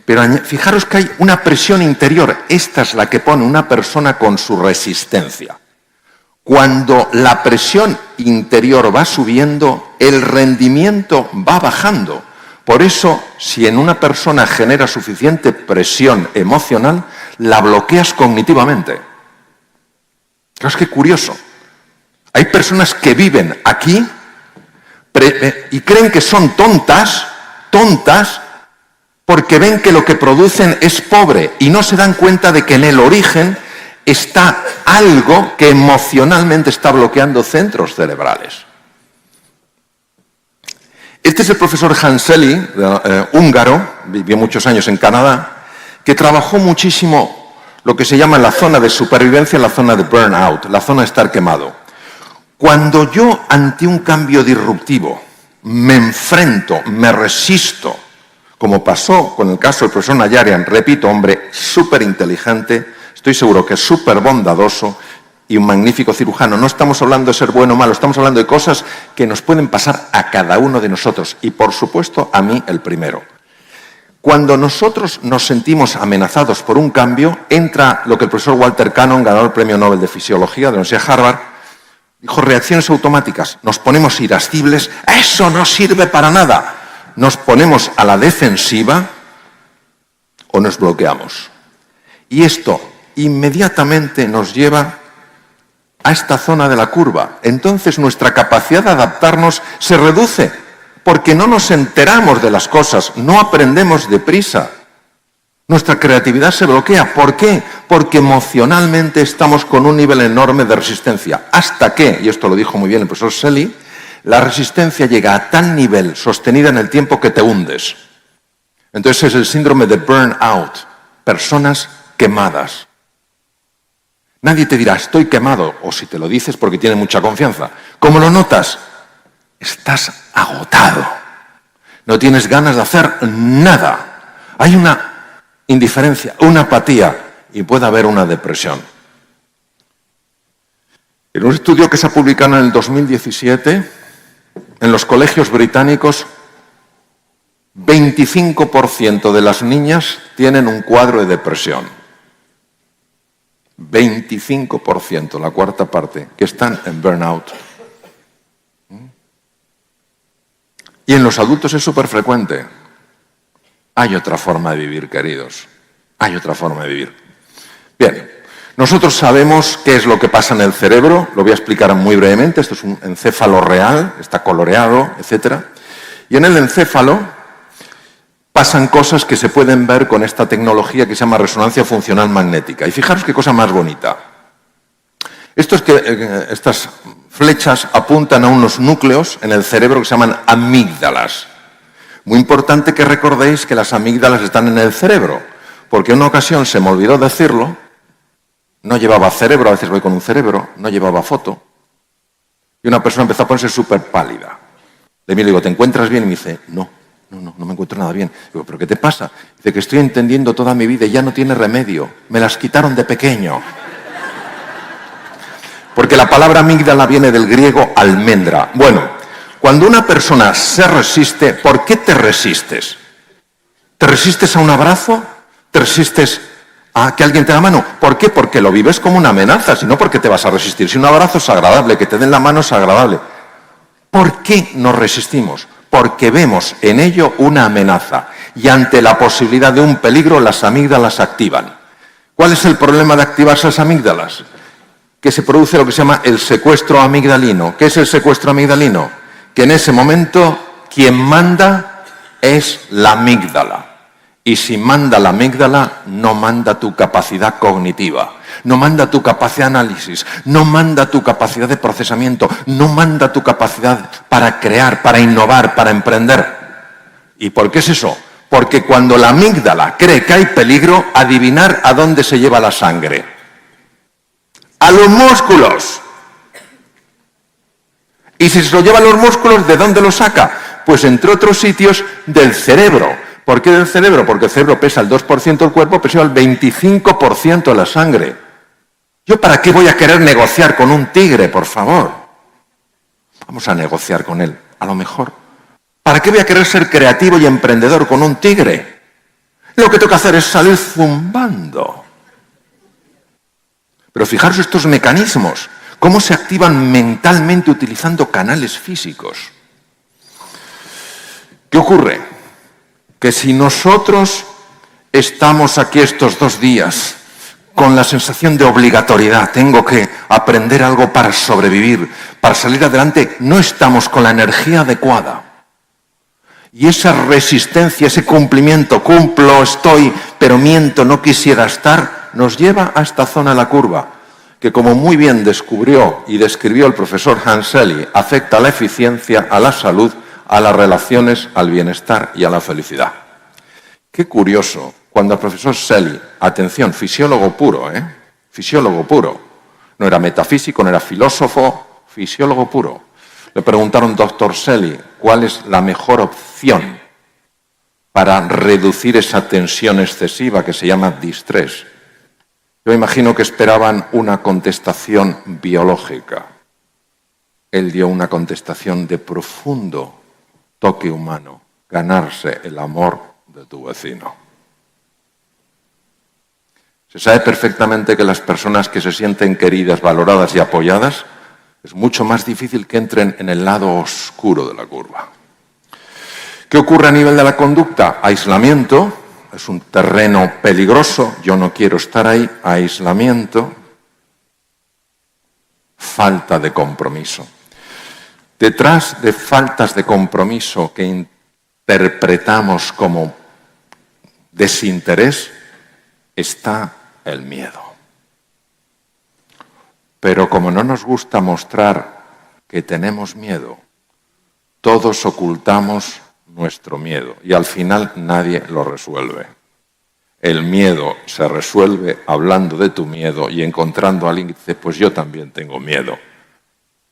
Pero fijaros que hay una presión interior. Esta es la que pone una persona con su resistencia. Cuando la presión interior va subiendo, el rendimiento va bajando. Por eso, si en una persona genera suficiente presión emocional, la bloqueas cognitivamente. Fijaos qué curioso. Hay personas que viven aquí y creen que son tontas, porque ven que lo que producen es pobre y no se dan cuenta de que en el origen está algo que emocionalmente está bloqueando centros cerebrales. Este es el profesor Hanseli, húngaro, vivió muchos años en Canadá, que trabajó muchísimo lo que se llama la zona de supervivencia, la zona de burnout, la zona de estar quemado. Cuando yo ante un cambio disruptivo me enfrento, me resisto, como pasó con el caso del profesor Nayarian, repito, hombre súper inteligente, estoy seguro que es súper bondadoso y un magnífico cirujano. No estamos hablando de ser bueno o malo, estamos hablando de cosas que nos pueden pasar a cada uno de nosotros y, por supuesto, a mí el primero. Cuando nosotros nos sentimos amenazados por un cambio, entra lo que el profesor Walter Cannon, ganador del Premio Nobel de Fisiología de la Universidad de Harvard, dijo: reacciones automáticas. Nos ponemos irascibles, eso no sirve para nada. Nos ponemos a la defensiva o nos bloqueamos. Y esto inmediatamente nos lleva a esta zona de la curva. Entonces nuestra capacidad de adaptarnos se reduce porque no nos enteramos de las cosas, no aprendemos deprisa. Nuestra creatividad se bloquea. ¿Por qué? Porque emocionalmente estamos con un nivel enorme de resistencia. Hasta que, y esto lo dijo muy bien el profesor Selly, la resistencia llega a tal nivel sostenida en el tiempo que te hundes. Entonces es el síndrome de burnout. Personas quemadas. Nadie te dirá, estoy quemado, o si te lo dices porque tienes mucha confianza. ¿Cómo lo notas? Estás agotado. No tienes ganas de hacer nada. Hay una indiferencia, una apatía y puede haber una depresión. En un estudio que se ha publicado en el 2017, en los colegios británicos, 25% de las niñas tienen un cuadro de depresión. 25%, la cuarta parte, que están en burnout. Y en los adultos es súper frecuente. Hay otra forma de vivir, queridos. Hay otra forma de vivir. Bien, nosotros sabemos qué es lo que pasa en el cerebro. Lo voy a explicar muy brevemente. Esto es un encéfalo real, está coloreado, etc. Y en el encéfalo pasan cosas que se pueden ver con esta tecnología que se llama resonancia funcional magnética. Y fijaros qué cosa más bonita. Esto es que estas flechas apuntan a unos núcleos en el cerebro que se llaman amígdalas. Muy importante que recordéis que las amígdalas están en el cerebro, porque en una ocasión se me olvidó decirlo, no llevaba cerebro, a veces voy con un cerebro, no llevaba foto, y una persona empezó a ponerse súper pálida. Le digo, ¿te encuentras bien? Y me dice, no me encuentro nada bien. Digo, ¿pero qué te pasa? Dice que estoy entendiendo toda mi vida y ya no tiene remedio, me las quitaron de pequeño. Porque la palabra amígdala viene del griego almendra. Bueno, cuando una persona se resiste, ¿por qué te resistes? ¿Te resistes a un abrazo? ¿Te resistes a que alguien te da mano? ¿Por qué? Porque lo vives como una amenaza, si no, ¿por qué te vas a resistir? Si un abrazo es agradable, que te den la mano es agradable. ¿Por qué nos resistimos? Porque vemos en ello una amenaza y ante la posibilidad de un peligro las amígdalas se activan. ¿Cuál es el problema de activarse las amígdalas? Que se produce lo que se llama el secuestro amigdalino. ¿Qué es el secuestro amigdalino? Que en ese momento quien manda es la amígdala. Y si manda la amígdala, no manda tu capacidad cognitiva, no manda tu capacidad de análisis, no manda tu capacidad de procesamiento, no manda tu capacidad para crear, para innovar, para emprender. ¿Y por qué es eso? Porque cuando la amígdala cree que hay peligro, adivinar a dónde se lleva la sangre. ¡A los músculos! Y si se lo lleva a los músculos, ¿de dónde lo saca? Pues entre otros sitios del cerebro. ¿Por qué del cerebro? Porque el cerebro pesa el 2% del cuerpo, pesa el 25% de la sangre. ¿Yo para qué voy a querer negociar con un tigre, por favor? Vamos a negociar con él, a lo mejor. ¿Para qué voy a querer ser creativo y emprendedor con un tigre? Lo que tengo que hacer es salir zumbando. Pero fijaros estos mecanismos, cómo se activan mentalmente utilizando canales físicos. ¿Qué ocurre? Que si nosotros estamos aquí estos 2 días con la sensación de obligatoriedad, tengo que aprender algo para sobrevivir, para salir adelante, no estamos con la energía adecuada. Y esa resistencia, ese cumplimiento, cumplo, estoy, pero miento, no quisiera estar, nos lleva a esta zona de la curva, que como muy bien descubrió y describió el profesor Hans Selye, afecta a la eficiencia, a la salud, a las relaciones, al bienestar y a la felicidad. Qué curioso, cuando el profesor Selye, atención, fisiólogo puro, fisiólogo puro, no era metafísico, no era filósofo, fisiólogo puro, le preguntaron, doctor Selye, ¿cuál es la mejor opción para reducir esa tensión excesiva que se llama distrés? Yo imagino que esperaban una contestación biológica. Él dio una contestación de profundo toque humano, ganarse el amor de tu vecino. Se sabe perfectamente que las personas que se sienten queridas, valoradas y apoyadas, es mucho más difícil que entren en el lado oscuro de la curva. ¿Qué ocurre a nivel de la conducta? Aislamiento, es un terreno peligroso, yo no quiero estar ahí, aislamiento, falta de compromiso. Detrás de faltas de compromiso que interpretamos como desinterés está el miedo. Pero como no nos gusta mostrar que tenemos miedo, todos ocultamos nuestro miedo y al final nadie lo resuelve. El miedo se resuelve hablando de tu miedo y encontrando a alguien que dice, pues yo también tengo miedo.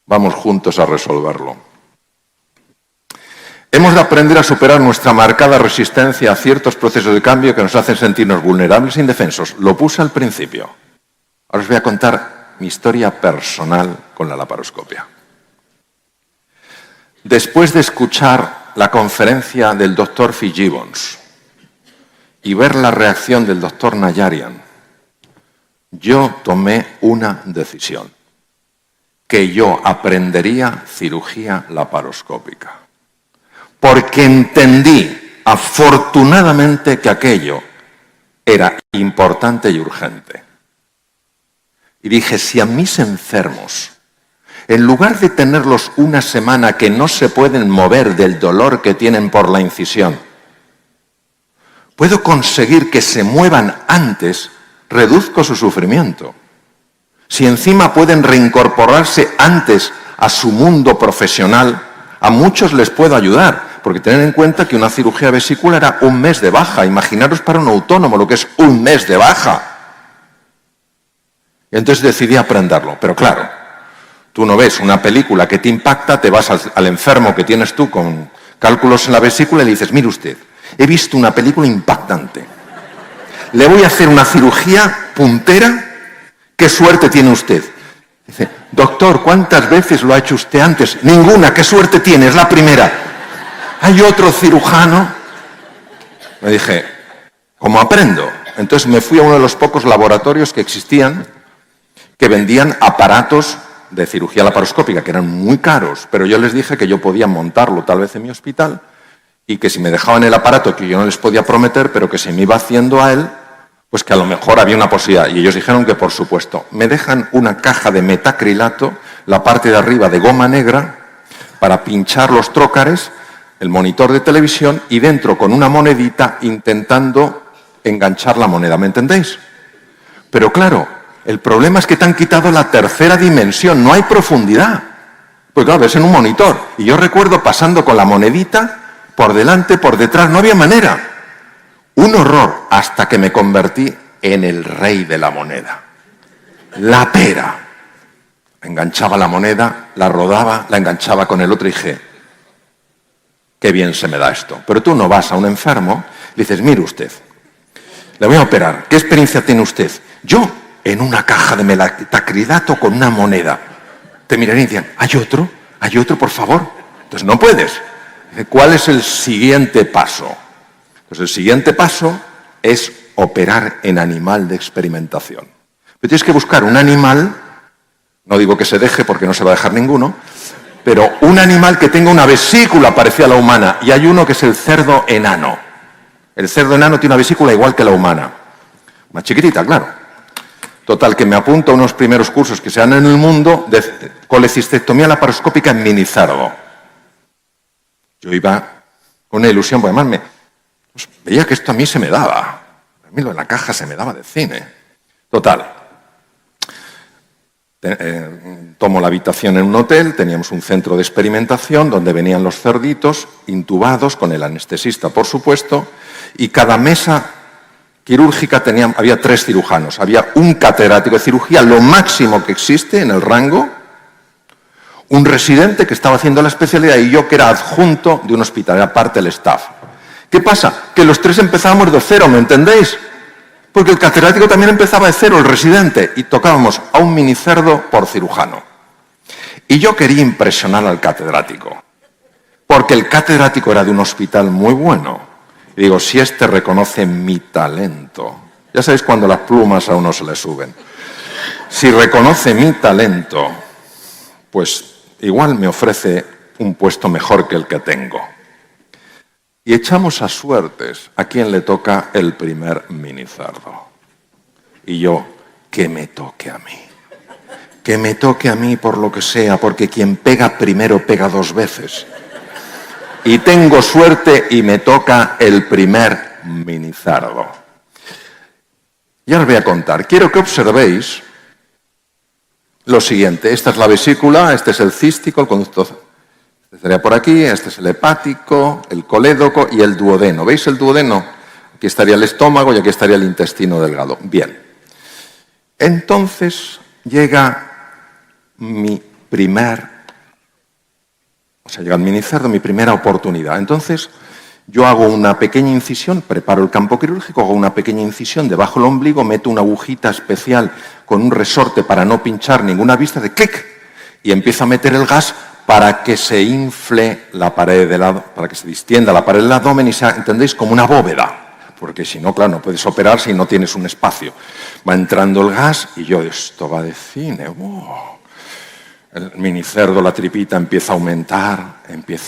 Vamos juntos a resolverlo. Hemos de aprender a superar nuestra marcada resistencia a ciertos procesos de cambio que nos hacen sentirnos vulnerables e indefensos. Lo puse al principio. Ahora os voy a contar mi historia personal con la laparoscopia. Después de escuchar la conferencia del doctor Fitzgibbons y ver la reacción del doctor Nayarian, yo tomé una decisión, que yo aprendería cirugía laparoscópica. Porque entendí, afortunadamente, que aquello era importante y urgente. Y dije, si a mis enfermos, en lugar de tenerlos una semana que no se pueden mover del dolor que tienen por la incisión, puedo conseguir que se muevan antes, reduzco su sufrimiento. Si encima pueden reincorporarse antes a su mundo profesional, a muchos les puedo ayudar. Porque tened en cuenta que una cirugía vesicular era 1 mes de baja. Imaginaros para un autónomo lo que es 1 mes de baja. Y entonces decidí aprenderlo. Pero claro, tú no ves una película que te impacta, te vas al enfermo que tienes tú con cálculos en la vesícula y le dices, mire usted, he visto una película impactante. Le voy a hacer una cirugía puntera. ¿Qué suerte tiene usted? Dice, doctor, ¿cuántas veces lo ha hecho usted antes? Ninguna, ¿qué suerte tiene? Es la primera. Hay otro cirujano. Me dije, ¿cómo aprendo? Entonces me fui a uno de los pocos laboratorios que existían que vendían aparatos de cirugía laparoscópica, que eran muy caros, pero yo les dije que yo podía montarlo tal vez en mi hospital y que si me dejaban el aparato, que yo no les podía prometer, pero que se me iba haciendo a él, pues que a lo mejor había una posibilidad. Y ellos dijeron que por supuesto. Me dejan una caja de metacrilato, la parte de arriba de goma negra, para pinchar los trócares, el monitor de televisión y dentro con una monedita intentando enganchar la moneda, ¿me entendéis? Pero claro, el problema es que te han quitado la tercera dimensión, no hay profundidad. Pues claro, ves en un monitor. Y yo recuerdo pasando con la monedita por delante, por detrás, no había manera. Un horror hasta que me convertí en el rey de la moneda. La pera. Enganchaba la moneda, la rodaba, la enganchaba con el otro y dije, qué bien se me da esto. Pero tú no vas a un enfermo y dices, mire usted, le voy a operar. ¿Qué experiencia tiene usted? Yo, en una caja de metacrilato con una moneda. Te mirarían y decían, ¿hay otro, por favor? Entonces no puedes. Dice, ¿cuál es el siguiente paso? Pues el siguiente paso es operar en animal de experimentación. Pero tienes que buscar un animal, no digo que se deje porque no se va a dejar ninguno, pero un animal que tenga una vesícula parecida a la humana. Y hay uno que es el cerdo enano. El cerdo enano tiene una vesícula igual que la humana. Más chiquitita, claro. Total, que me apunto a unos primeros cursos que se dan en el mundo de colecistectomía laparoscópica en minicerdo. Yo iba con una ilusión, porque además pues veía que esto a mí se me daba. A mí lo de la caja se me daba de cine. Total. Tomo la habitación en un hotel, teníamos un centro de experimentación donde venían los cerditos intubados con el anestesista, por supuesto, y cada mesa quirúrgica había 3 cirujanos. Había un catedrático de cirugía, lo máximo que existe en el rango, un residente que estaba haciendo la especialidad y yo que era adjunto de un hospital, era parte del staff. ¿Qué pasa? Que los 3 empezábamos de cero, ¿me entendéis? Porque el catedrático también empezaba de cero, el residente, y tocábamos a un minicerdo por cirujano. Y yo quería impresionar al catedrático, porque el catedrático era de un hospital muy bueno. Y digo, si este reconoce mi talento, ya sabéis cuando las plumas a uno se le suben, si reconoce mi talento, pues igual me ofrece un puesto mejor que el que tengo. Y echamos a suertes a quien le toca el primer minicerdo. Y yo, que me toque a mí. Que me toque a mí por lo que sea, porque quien pega primero pega 2 veces. Y tengo suerte y me toca el primer minicerdo. Ya os voy a contar. Quiero que observéis lo siguiente. Esta es la vesícula, este es el cístico, el conducto estaría por aquí, este es el hepático, el colédoco y el duodeno. ¿Veis el duodeno? Aquí estaría el estómago y aquí estaría el intestino delgado. Bien. Entonces llega llega el minicerdo, mi primera oportunidad. Entonces yo hago una pequeña incisión, preparo el campo quirúrgico, hago una pequeña incisión debajo del ombligo, meto una agujita especial con un resorte para no pinchar ninguna vista de clic y empiezo a meter el gas para que se infle la pared para que se distienda la pared del abdomen y sea, ¿entendéis?, como una bóveda. Porque si no, claro, no puedes operar si no tienes un espacio. Va entrando el gas y yo, esto va de cine. El minicerdo, la tripita empieza a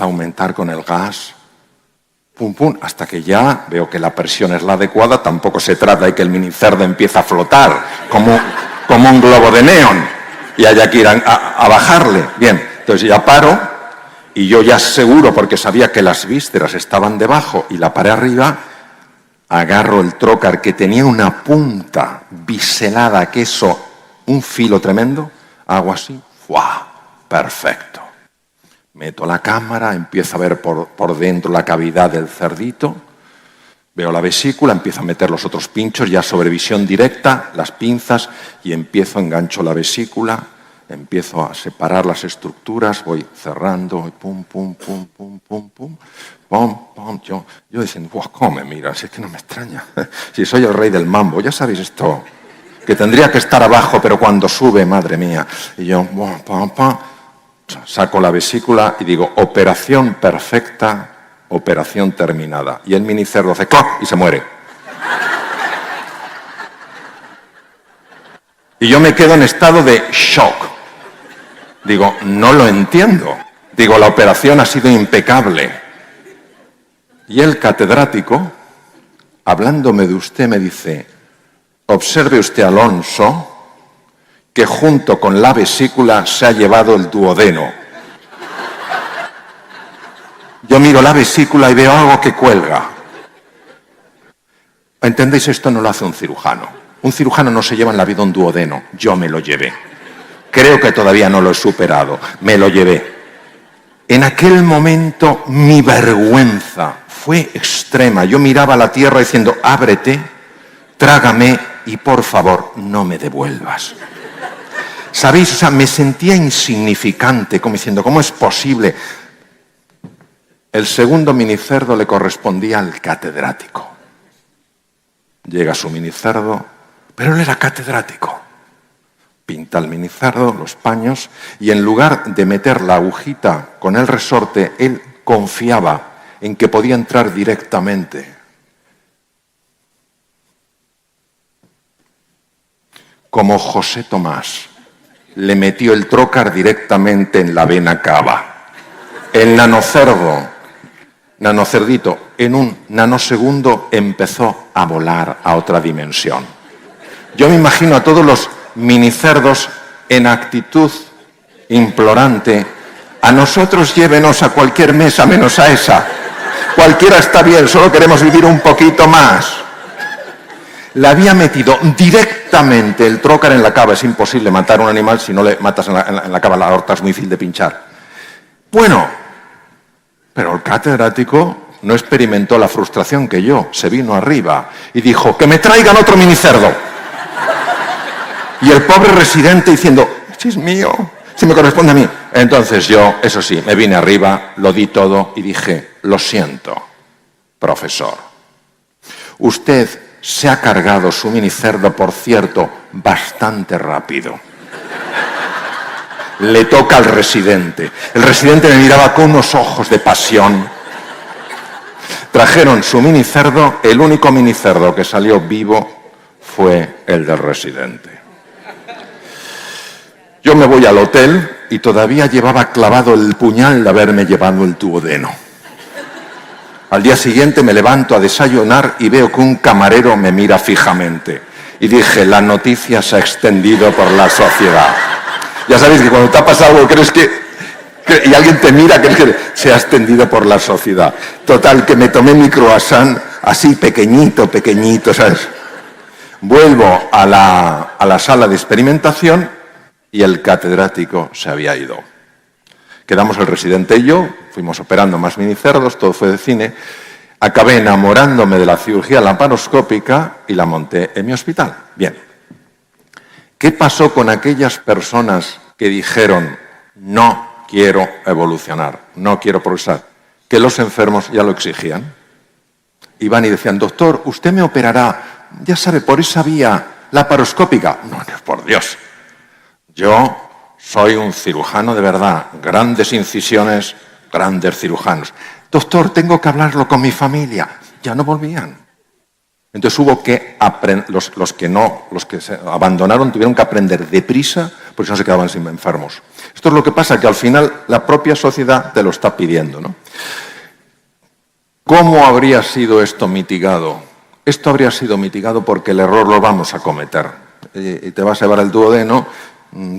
aumentar con el gas. Pum, pum, hasta que ya veo que la presión es la adecuada. Tampoco se trata de que el minicerdo empiece a flotar como un globo de neón y haya que ir a bajarle. Bien. Entonces ya paro y yo ya seguro, porque sabía que las vísceras estaban debajo y la pared arriba, agarro el trocar que tenía una punta biselada, queso, un filo tremendo, hago así, ¡fua! Perfecto. Meto la cámara, empiezo a ver por dentro la cavidad del cerdito, veo la vesícula, empiezo a meter los otros pinchos, ya sobre visión directa, las pinzas, y engancho la vesícula, empiezo a separar las estructuras, voy cerrando, y pum, pum, pum, pum, pum, pum, pum, pum. Yo diciendo, ¿cómo me miras? Si es que no me extraña. Si soy el rey del mambo, ya sabéis esto, que tendría que estar abajo, pero cuando sube, madre mía. Y yo, pum, pum, saco la vesícula y digo, operación perfecta, operación terminada. Y el minicerdo hace ¡clac! Y se muere. Y yo me quedo en estado de shock. Digo, no lo entiendo. Digo, la operación ha sido impecable. Y el catedrático, hablándome de usted, me dice, observe usted, Alonso, que junto con la vesícula se ha llevado el duodeno. Yo miro la vesícula y veo algo que cuelga. ¿Entendéis? Esto no lo hace un cirujano. Un cirujano no se lleva en la vida un duodeno. Yo me lo llevé. Creo que todavía no lo he superado. Me lo llevé. En aquel momento mi vergüenza fue extrema. Yo miraba a la tierra diciendo, ábrete, trágame y por favor no me devuelvas. ¿Sabéis? O sea, me sentía insignificante, como diciendo, ¿cómo es posible? El segundo minicerdo le correspondía al catedrático. Llega su minicerdo, pero él era catedrático. Pinta el minicerdo, los paños, y en lugar de meter la agujita con el resorte, él confiaba en que podía entrar directamente. Como José Tomás, le metió el trocar directamente en la vena cava. El nanocerdito, en un nanosegundo empezó a volar a otra dimensión. Yo me imagino a todos los minicerdos en actitud implorante. A nosotros llévenos a cualquier mesa menos a esa. Cualquiera está bien, solo queremos vivir un poquito más. Le había metido directamente el trócar en la cava. Es imposible matar a un animal si no le matas en la cava. La aorta es muy fácil de pinchar. Bueno, pero el catedrático no experimentó la frustración que yo. Se vino arriba y dijo, que me traigan otro minicerdo. Y el pobre residente diciendo, este es mío, si me corresponde a mí. Entonces yo, eso sí, me vine arriba, lo di todo y dije, lo siento, profesor. Usted se ha cargado su minicerdo, por cierto, bastante rápido. Le toca al residente. El residente me miraba con unos ojos de pasión. Trajeron su minicerdo, el único minicerdo que salió vivo fue el del residente. Yo me voy al hotel y todavía llevaba clavado el puñal de haberme llevado el duodeno. Al día siguiente me levanto a desayunar y veo que un camarero me mira fijamente. Y dije, la noticia se ha extendido por la sociedad. Ya sabéis que cuando te ha pasado algo, crees que y alguien te mira, crees que se ha extendido por la sociedad. Total, que me tomé mi croissant así pequeñito, ¿sabes? Vuelvo a la sala de experimentación y el catedrático se había ido. Quedamos el residente y yo, fuimos operando más minicerdos, todo fue de cine. Acabé enamorándome de la cirugía laparoscópica y la monté en mi hospital. Bien. ¿Qué pasó con aquellas personas que dijeron, no quiero evolucionar, no quiero progresar? Que los enfermos ya lo exigían. Iban y decían, doctor, usted me operará, ya sabe, por esa vía laparoscópica. No, por Dios. Yo soy un cirujano de verdad, grandes incisiones, grandes cirujanos. Doctor, tengo que hablarlo con mi familia. Ya no volvían. Entonces hubo que aprender, los que se abandonaron tuvieron que aprender deprisa porque no se quedaban sin enfermos. Esto es lo que pasa, que al final la propia sociedad te lo está pidiendo, ¿no? ¿Cómo habría sido esto mitigado? Esto habría sido mitigado porque el error lo vamos a cometer. Y te vas a llevar el duodeno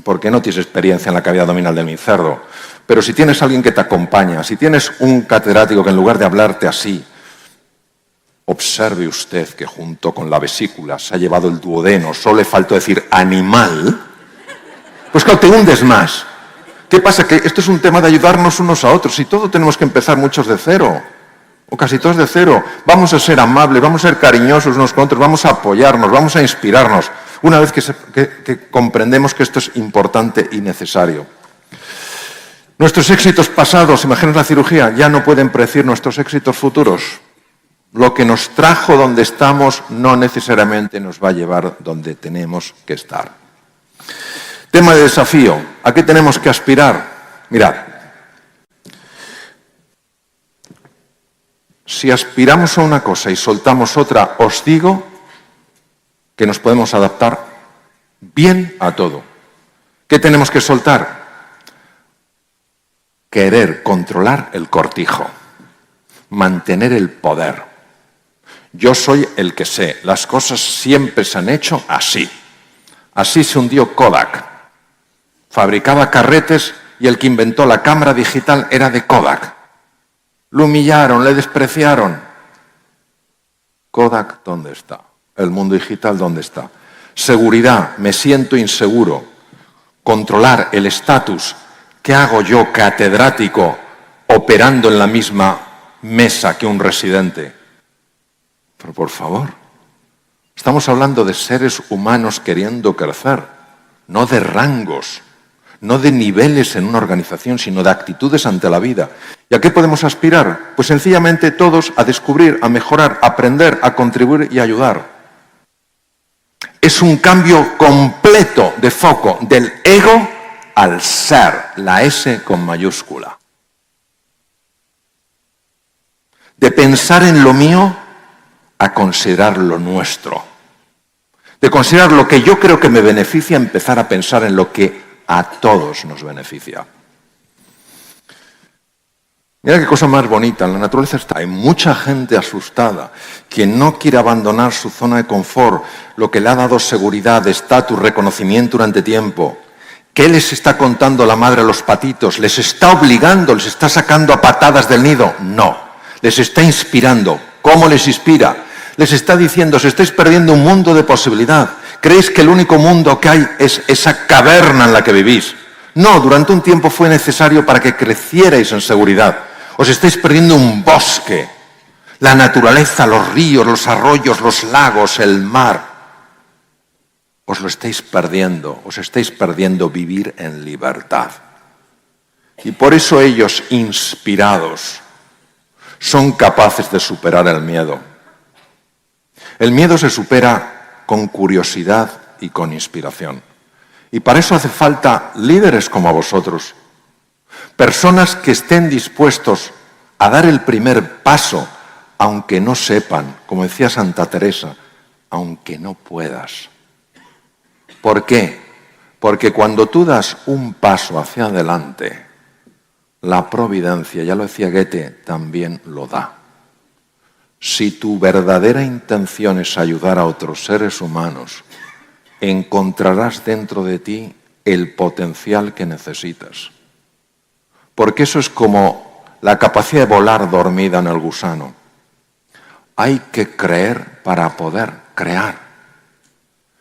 porque no tienes experiencia en la cavidad abdominal del minicerdo. Pero si tienes a alguien que te acompaña, si tienes un catedrático que en lugar de hablarte así, observe usted que junto con la vesícula se ha llevado el duodeno, solo le faltó decir animal, pues claro, te hundes más. ¿Qué pasa? Que esto es un tema de ayudarnos unos a otros y todos tenemos que empezar muchos de cero, o casi todos de cero. Vamos a ser amables, vamos a ser cariñosos unos con otros, vamos a apoyarnos, vamos a inspirarnos, una vez que comprendemos que esto es importante y necesario. Nuestros éxitos pasados, imaginaos la cirugía, ya no pueden predecir nuestros éxitos futuros. Lo que nos trajo donde estamos no necesariamente nos va a llevar donde tenemos que estar. Tema de desafío. ¿A qué tenemos que aspirar? Mirad. Si aspiramos a una cosa y soltamos otra, os digo que nos podemos adaptar bien a todo. ¿Qué tenemos que soltar? Querer controlar el cortijo. Mantener el poder. Yo soy el que sé. Las cosas siempre se han hecho así. Así se hundió Kodak. Fabricaba carretes y el que inventó la cámara digital era de Kodak. lo humillaron, le despreciaron. Kodak, ¿dónde está? El mundo digital, ¿dónde está? Seguridad, me siento inseguro. Controlar el estatus. ¿Qué hago yo, catedrático, operando en la misma mesa que un residente? Pero por favor, estamos hablando de seres humanos queriendo crecer, no de rangos, no de niveles en una organización, sino de actitudes ante la vida. ¿Y a qué podemos aspirar? Pues sencillamente todos a descubrir, a mejorar, a aprender, a contribuir y a ayudar. Es un cambio completo de foco del ego al ser, la S con mayúscula. De pensar en lo mío a considerar lo nuestro. De considerar lo que yo creo que me beneficia, empezar a pensar en lo que a todos nos beneficia. Mira qué cosa más bonita, en la naturaleza está. Hay mucha gente asustada que no quiere abandonar su zona de confort, lo que le ha dado seguridad, estatus, reconocimiento durante tiempo. ¿Qué les está contando la madre a los patitos? ¿Les está obligando, les está sacando a patadas del nido? No, les está inspirando. ¿Cómo les inspira? Les está diciendo, os estáis perdiendo un mundo de posibilidad. ¿Creéis que el único mundo que hay es esa caverna en la que vivís? No, durante un tiempo fue necesario para que crecierais en seguridad. Os estáis perdiendo un bosque, la naturaleza, los ríos, los arroyos, los lagos, el mar. Os lo estáis perdiendo, os estáis perdiendo vivir en libertad. Y por eso ellos, inspirados, son capaces de superar el miedo. El miedo se supera con curiosidad y con inspiración. Y para eso hace falta líderes como vosotros. Personas que estén dispuestos a dar el primer paso, aunque no sepan, como decía Santa Teresa, aunque no puedas. ¿Por qué? Porque cuando tú das un paso hacia adelante, la providencia, ya lo decía Goethe, también lo da. Si tu verdadera intención es ayudar a otros seres humanos, encontrarás dentro de ti el potencial que necesitas. Porque eso es como la capacidad de volar dormida en el gusano. Hay que creer para poder crear.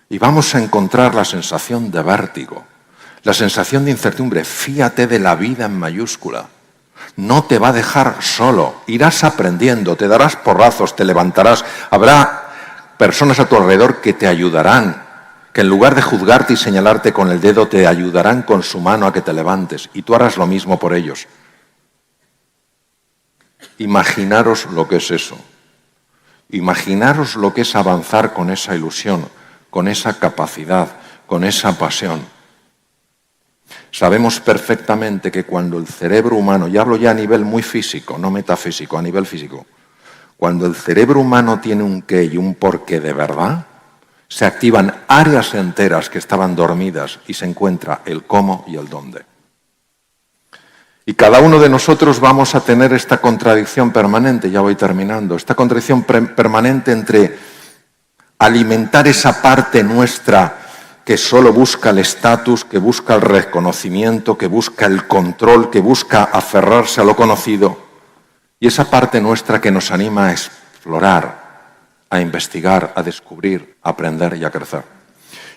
Y vamos a encontrar la sensación de vértigo, la sensación de incertidumbre. Fíate de la vida en mayúscula. No te va a dejar solo. Irás aprendiendo, te darás porrazos, te levantarás. Habrá personas a tu alrededor que te ayudarán, que en lugar de juzgarte y señalarte con el dedo, te ayudarán con su mano a que te levantes, y tú harás lo mismo por ellos. Imaginaros lo que es eso. Imaginaros lo que es avanzar con esa ilusión, con esa capacidad, con esa pasión. Sabemos perfectamente que cuando el cerebro humano, y hablo ya a nivel muy físico, no metafísico, a nivel físico, cuando el cerebro humano tiene un qué y un porqué de verdad, se activan áreas enteras que estaban dormidas y se encuentra el cómo y el dónde. Y cada uno de nosotros vamos a tener esta contradicción permanente, ya voy terminando, esta contradicción permanente entre alimentar esa parte nuestra que solo busca el estatus, que busca el reconocimiento, que busca el control, que busca aferrarse a lo conocido, y esa parte nuestra que nos anima a explorar, a investigar, a descubrir, a aprender y a crecer.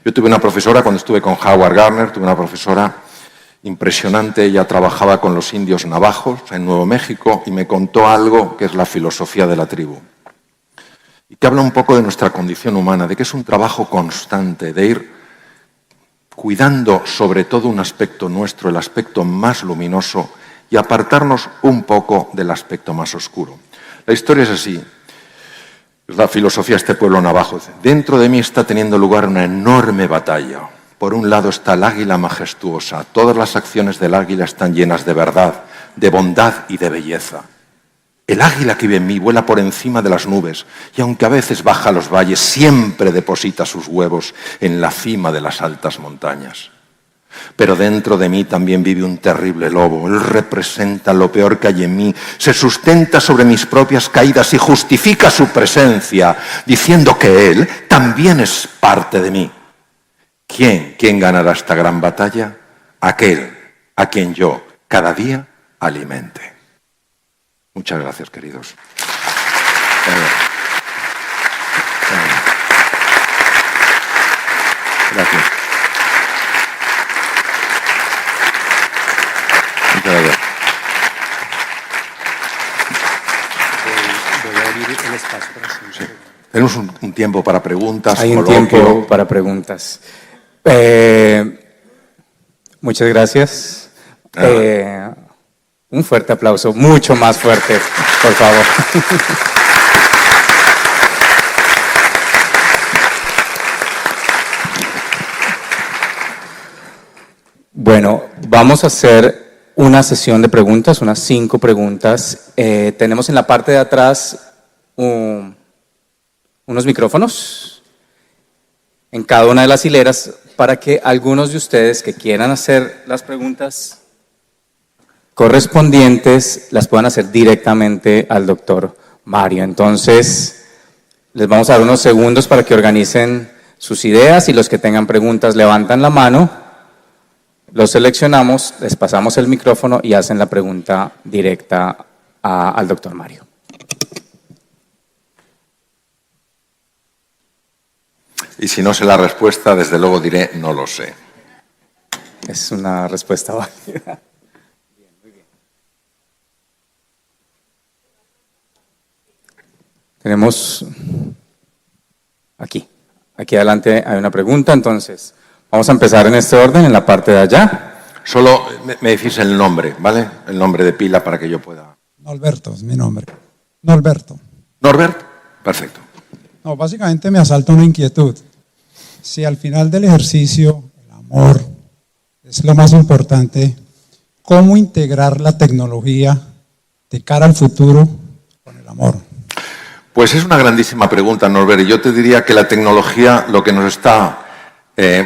Yo tuve una profesora, cuando estuve con Howard Gardner, tuve una profesora impresionante. Ella trabajaba con los indios navajos en Nuevo México y me contó algo que es la filosofía de la tribu. Y que habla un poco de nuestra condición humana, de que es un trabajo constante, de ir cuidando sobre todo un aspecto nuestro, el aspecto más luminoso, y apartarnos un poco del aspecto más oscuro. La historia es así. La filosofía de este pueblo navajo. Dentro de mí está teniendo lugar una enorme batalla. Por un lado está el águila majestuosa. Todas las acciones del águila están llenas de verdad, de bondad y de belleza. El águila que vive en mí vuela por encima de las nubes y aunque a veces baja a los valles, siempre deposita sus huevos en la cima de las altas montañas. Pero dentro de mí también vive un terrible lobo. Él representa lo peor que hay en mí. Se sustenta sobre mis propias caídas y justifica su presencia, diciendo que él también es parte de mí. ¿Quién ganará esta gran batalla? Aquel a quien yo cada día alimente. Muchas gracias, queridos. Gracias. Muchas gracias. Voy a abrir el espacio para hacer Tenemos un tiempo para preguntas. Hay un coloquio. tiempo para preguntas. Muchas gracias. Un fuerte aplauso, mucho más fuerte, por favor. Bueno, vamos a hacer una sesión de preguntas, unas 5 preguntas. Tenemos en la parte de atrás unos micrófonos en cada una de las hileras para que algunos de ustedes que quieran hacer las preguntas correspondientes las puedan hacer directamente al doctor Mario. Entonces, les vamos a dar unos segundos para que organicen sus ideas y los que tengan preguntas levantan la mano, los seleccionamos, les pasamos el micrófono y hacen la pregunta directa al doctor Mario. Y si no sé la respuesta, desde luego diré no lo sé. Es una respuesta válida. Tenemos aquí adelante hay una pregunta, entonces vamos a empezar en este orden, en la parte de allá. Solo me decís el nombre, ¿vale? El nombre de pila para que yo pueda. Norberto es mi nombre. Norberto. ¿Norbert? Perfecto. No, básicamente me asalta una inquietud. Si al final del ejercicio el amor es lo más importante, ¿cómo integrar la tecnología de cara al futuro con el amor? Pues es una grandísima pregunta, Norbert. Y yo te diría que la tecnología lo que nos está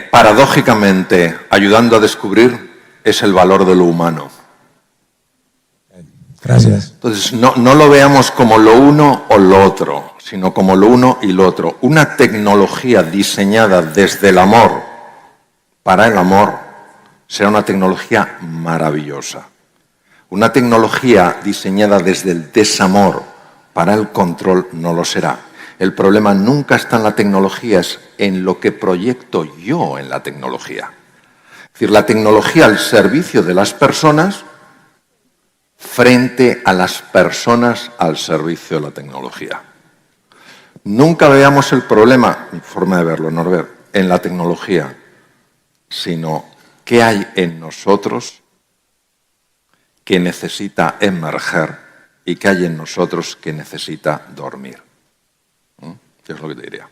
paradójicamente ayudando a descubrir es el valor de lo humano. Gracias. Entonces, no lo veamos como lo uno o lo otro, sino como lo uno y lo otro. Una tecnología diseñada desde el amor, para el amor, será una tecnología maravillosa. Una tecnología diseñada desde el desamor, para el control, no lo será. El problema nunca está en la tecnología, es en lo que proyecto yo en la tecnología. Es decir, la tecnología al servicio de las personas frente a las personas al servicio de la tecnología. Nunca veamos el problema, mi forma de verlo, Norbert, en la tecnología, sino qué hay en nosotros que necesita emerger y qué hay en nosotros que necesita dormir. ¿Qué es lo que te diría?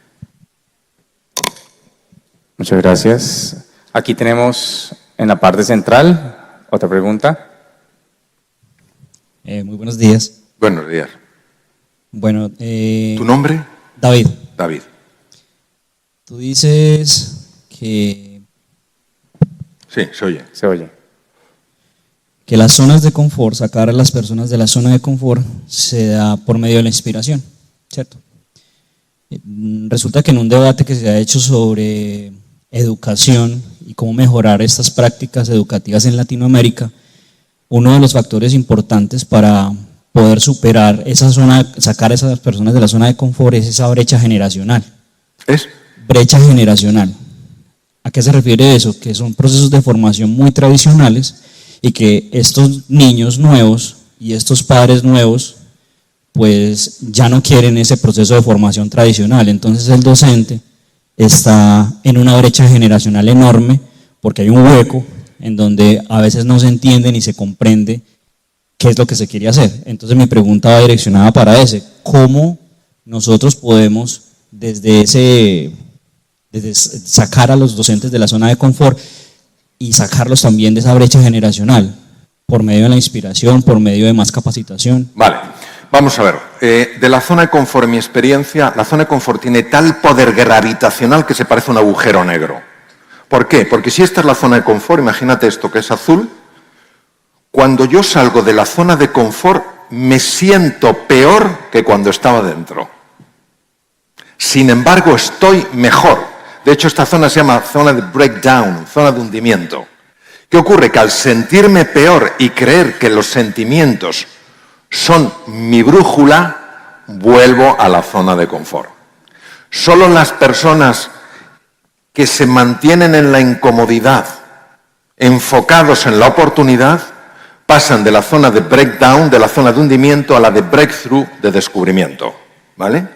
Muchas gracias. Aquí tenemos en la parte central otra pregunta. Muy buenos días. Buenos días. Bueno, ¿Tu nombre? David, David. tú dices que Sí, se oye. Se oye. las zonas de confort, sacar a las personas de la zona de confort, se da por medio de la inspiración, ¿cierto? Resulta que en un debate que se ha hecho sobre educación y cómo mejorar estas prácticas educativas en Latinoamérica, uno de los factores importantes para poder superar esa zona, sacar a esas personas de la zona de confort es esa brecha generacional. ¿Es? Brecha generacional. ¿A qué se refiere eso? Que son procesos de formación muy tradicionales y que estos niños nuevos y estos padres nuevos pues ya no quieren ese proceso de formación tradicional. Entonces el docente está en una brecha generacional enorme porque hay un hueco en donde a veces no se entiende ni se comprende qué es lo que se quiere hacer. Entonces mi pregunta va direccionada para ese. ¿Cómo nosotros podemos desde sacar a los docentes de la zona de confort y sacarlos también de esa brecha generacional por medio de la inspiración, por medio de más capacitación? Vale, vamos a ver. De la zona de confort, en mi experiencia, la zona de confort tiene tal poder gravitacional que se parece a un agujero negro. ¿Por qué? Porque si esta es la zona de confort, imagínate esto que es azul, cuando yo salgo de la zona de confort me siento peor que cuando estaba dentro. Sin embargo, estoy mejor. De hecho, esta zona se llama zona de breakdown, zona de hundimiento. ¿Qué ocurre? Que al sentirme peor y creer que los sentimientos son mi brújula, vuelvo a la zona de confort. Solo las personas que se mantienen en la incomodidad, enfocados en la oportunidad, pasan de la zona de breakdown, de la zona de hundimiento, a la de breakthrough, de descubrimiento, ¿vale?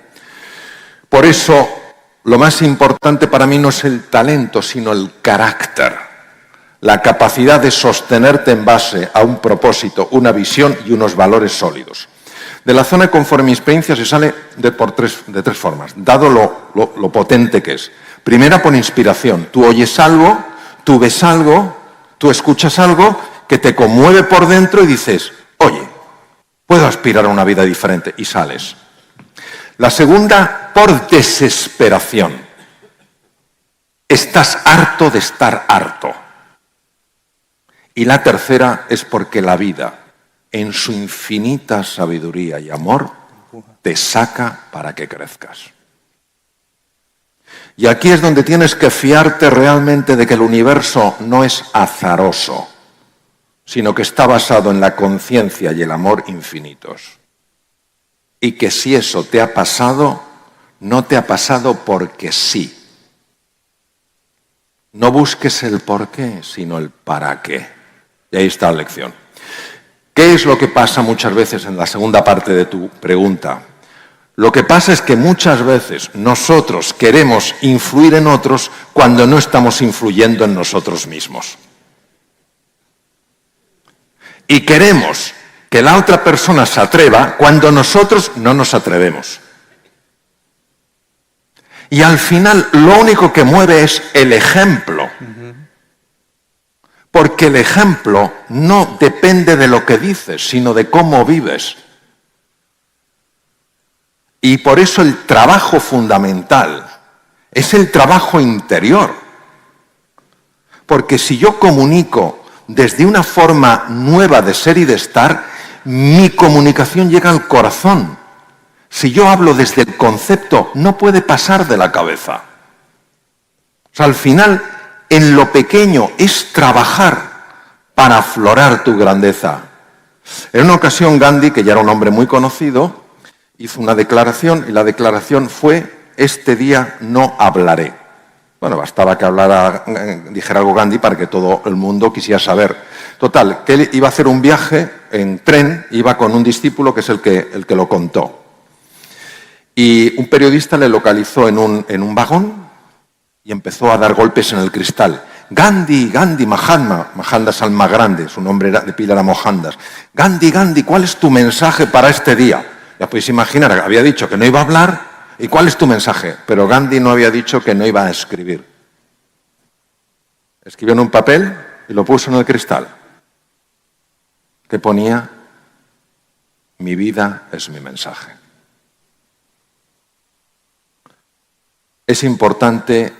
Por eso, lo más importante para mí no es el talento, sino el carácter, la capacidad de sostenerte en base a un propósito, una visión y unos valores sólidos. De la zona de confort, mi experiencia se sale de tres formas, dado lo potente que es. Primera, por inspiración. Tú oyes algo, tú ves algo, tú escuchas algo que te conmueve por dentro y dices, oye, puedo aspirar a una vida diferente, y sales. La segunda, por desesperación. Estás harto de estar harto. Y la tercera es porque la vida, en su infinita sabiduría y amor, te saca para que crezcas. Y aquí es donde tienes que fiarte realmente de que el universo no es azaroso, sino que está basado en la conciencia y el amor infinitos. Y que si eso te ha pasado, no te ha pasado porque sí. No busques el por qué, sino el para qué. Y ahí está la lección. ¿Qué es lo que pasa muchas veces en la segunda parte de tu pregunta? Lo que pasa es que muchas veces nosotros queremos influir en otros cuando no estamos influyendo en nosotros mismos. Y queremos que la otra persona se atreva cuando nosotros no nos atrevemos. Y al final lo único que mueve es el ejemplo. Porque el ejemplo no depende de lo que dices, sino de cómo vives. Y por eso el trabajo fundamental es el trabajo interior. Porque si yo comunico desde una forma nueva de ser y de estar, mi comunicación llega al corazón. Si yo hablo desde el concepto, no puede pasar de la cabeza. O sea, al final, en lo pequeño es trabajar para aflorar tu grandeza. En una ocasión Gandhi, que ya era un hombre muy conocido, hizo una declaración y la declaración fue: este día no hablaré. Bueno, bastaba que dijera algo Gandhi para que todo el mundo quisiera saber. Total, que él iba a hacer un viaje en tren, iba con un discípulo que es el que lo contó. Y un periodista le localizó en un vagón y empezó a dar golpes en el cristal. Gandhi, Gandhi, Mahatma es el más grande, su nombre de pila era Mohandas. Gandhi, Gandhi, ¿cuál es tu mensaje para este día? Ya podéis imaginar, había dicho que no iba a hablar. ¿Y cuál es tu mensaje? Pero Gandhi no había dicho que no iba a escribir. Escribió en un papel y lo puso en el cristal, que ponía: mi vida es mi mensaje. Es importante,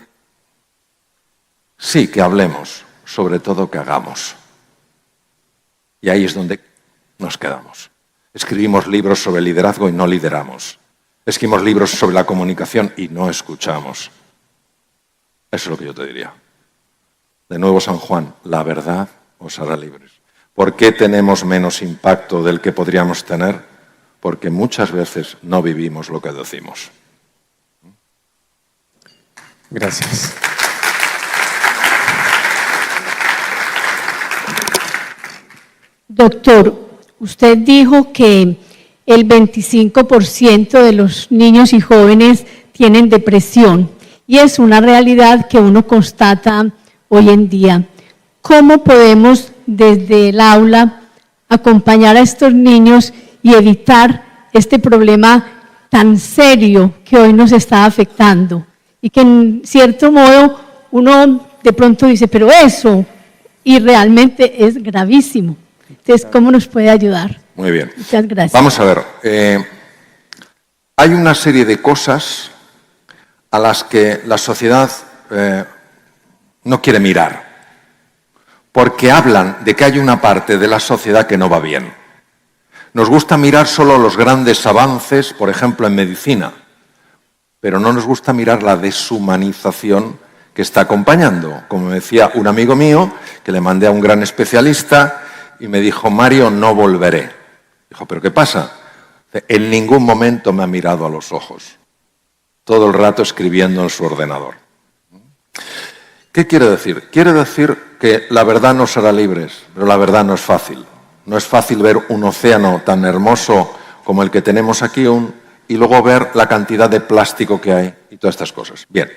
sí, que hablemos, sobre todo que hagamos. Y ahí es donde nos quedamos. Escribimos libros sobre liderazgo y no lideramos. Escribimos libros sobre la comunicación y no escuchamos. Eso es lo que yo te diría. De nuevo, San Juan, la verdad os hará libres. ¿Por qué tenemos menos impacto del que podríamos tener? Porque muchas veces no vivimos lo que decimos. Gracias. Doctor, usted dijo que el 25% de los niños y jóvenes tienen depresión y es una realidad que uno constata hoy en día. ¿Cómo podemos desde el aula acompañar a estos niños y evitar este problema tan serio que hoy nos está afectando? Y que en cierto modo uno de pronto dice, pero eso, y realmente es gravísimo. Entonces, ¿cómo nos puede ayudar? Muy bien. Muchas gracias. Vamos a ver. Hay una serie de cosas a las que la sociedad no quiere mirar, porque hablan de que hay una parte de la sociedad que no va bien. Nos gusta mirar solo los grandes avances, por ejemplo, en medicina, pero no nos gusta mirar la deshumanización que está acompañando. Como me decía un amigo mío, que le mandé a un gran especialista y me dijo: Mario, no volveré. Dijo, ¿pero qué pasa? En ningún momento me ha mirado a los ojos. Todo el rato escribiendo en su ordenador. ¿Qué quiere decir? Quiere decir que la verdad nos hará libres, pero la verdad no es fácil. No es fácil ver un océano tan hermoso como el que tenemos aquí y luego ver la cantidad de plástico que hay y todas estas cosas. Bien.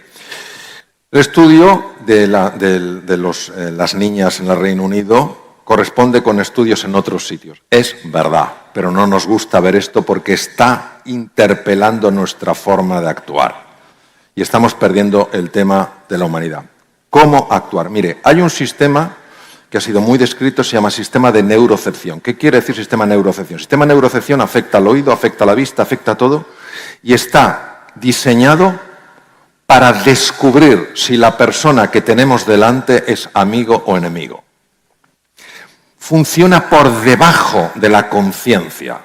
El estudio de las niñas en el Reino Unido corresponde con estudios en otros sitios. Es verdad, pero no nos gusta ver esto porque está interpelando nuestra forma de actuar. Y estamos perdiendo el tema de la humanidad. ¿Cómo actuar? Mire, hay un sistema que ha sido muy descrito, se llama sistema de neurocepción. ¿Qué quiere decir sistema de neurocepción? Sistema de neurocepción afecta al oído, afecta a la vista, afecta a todo y está diseñado para descubrir si la persona que tenemos delante es amigo o enemigo. Funciona por debajo de la conciencia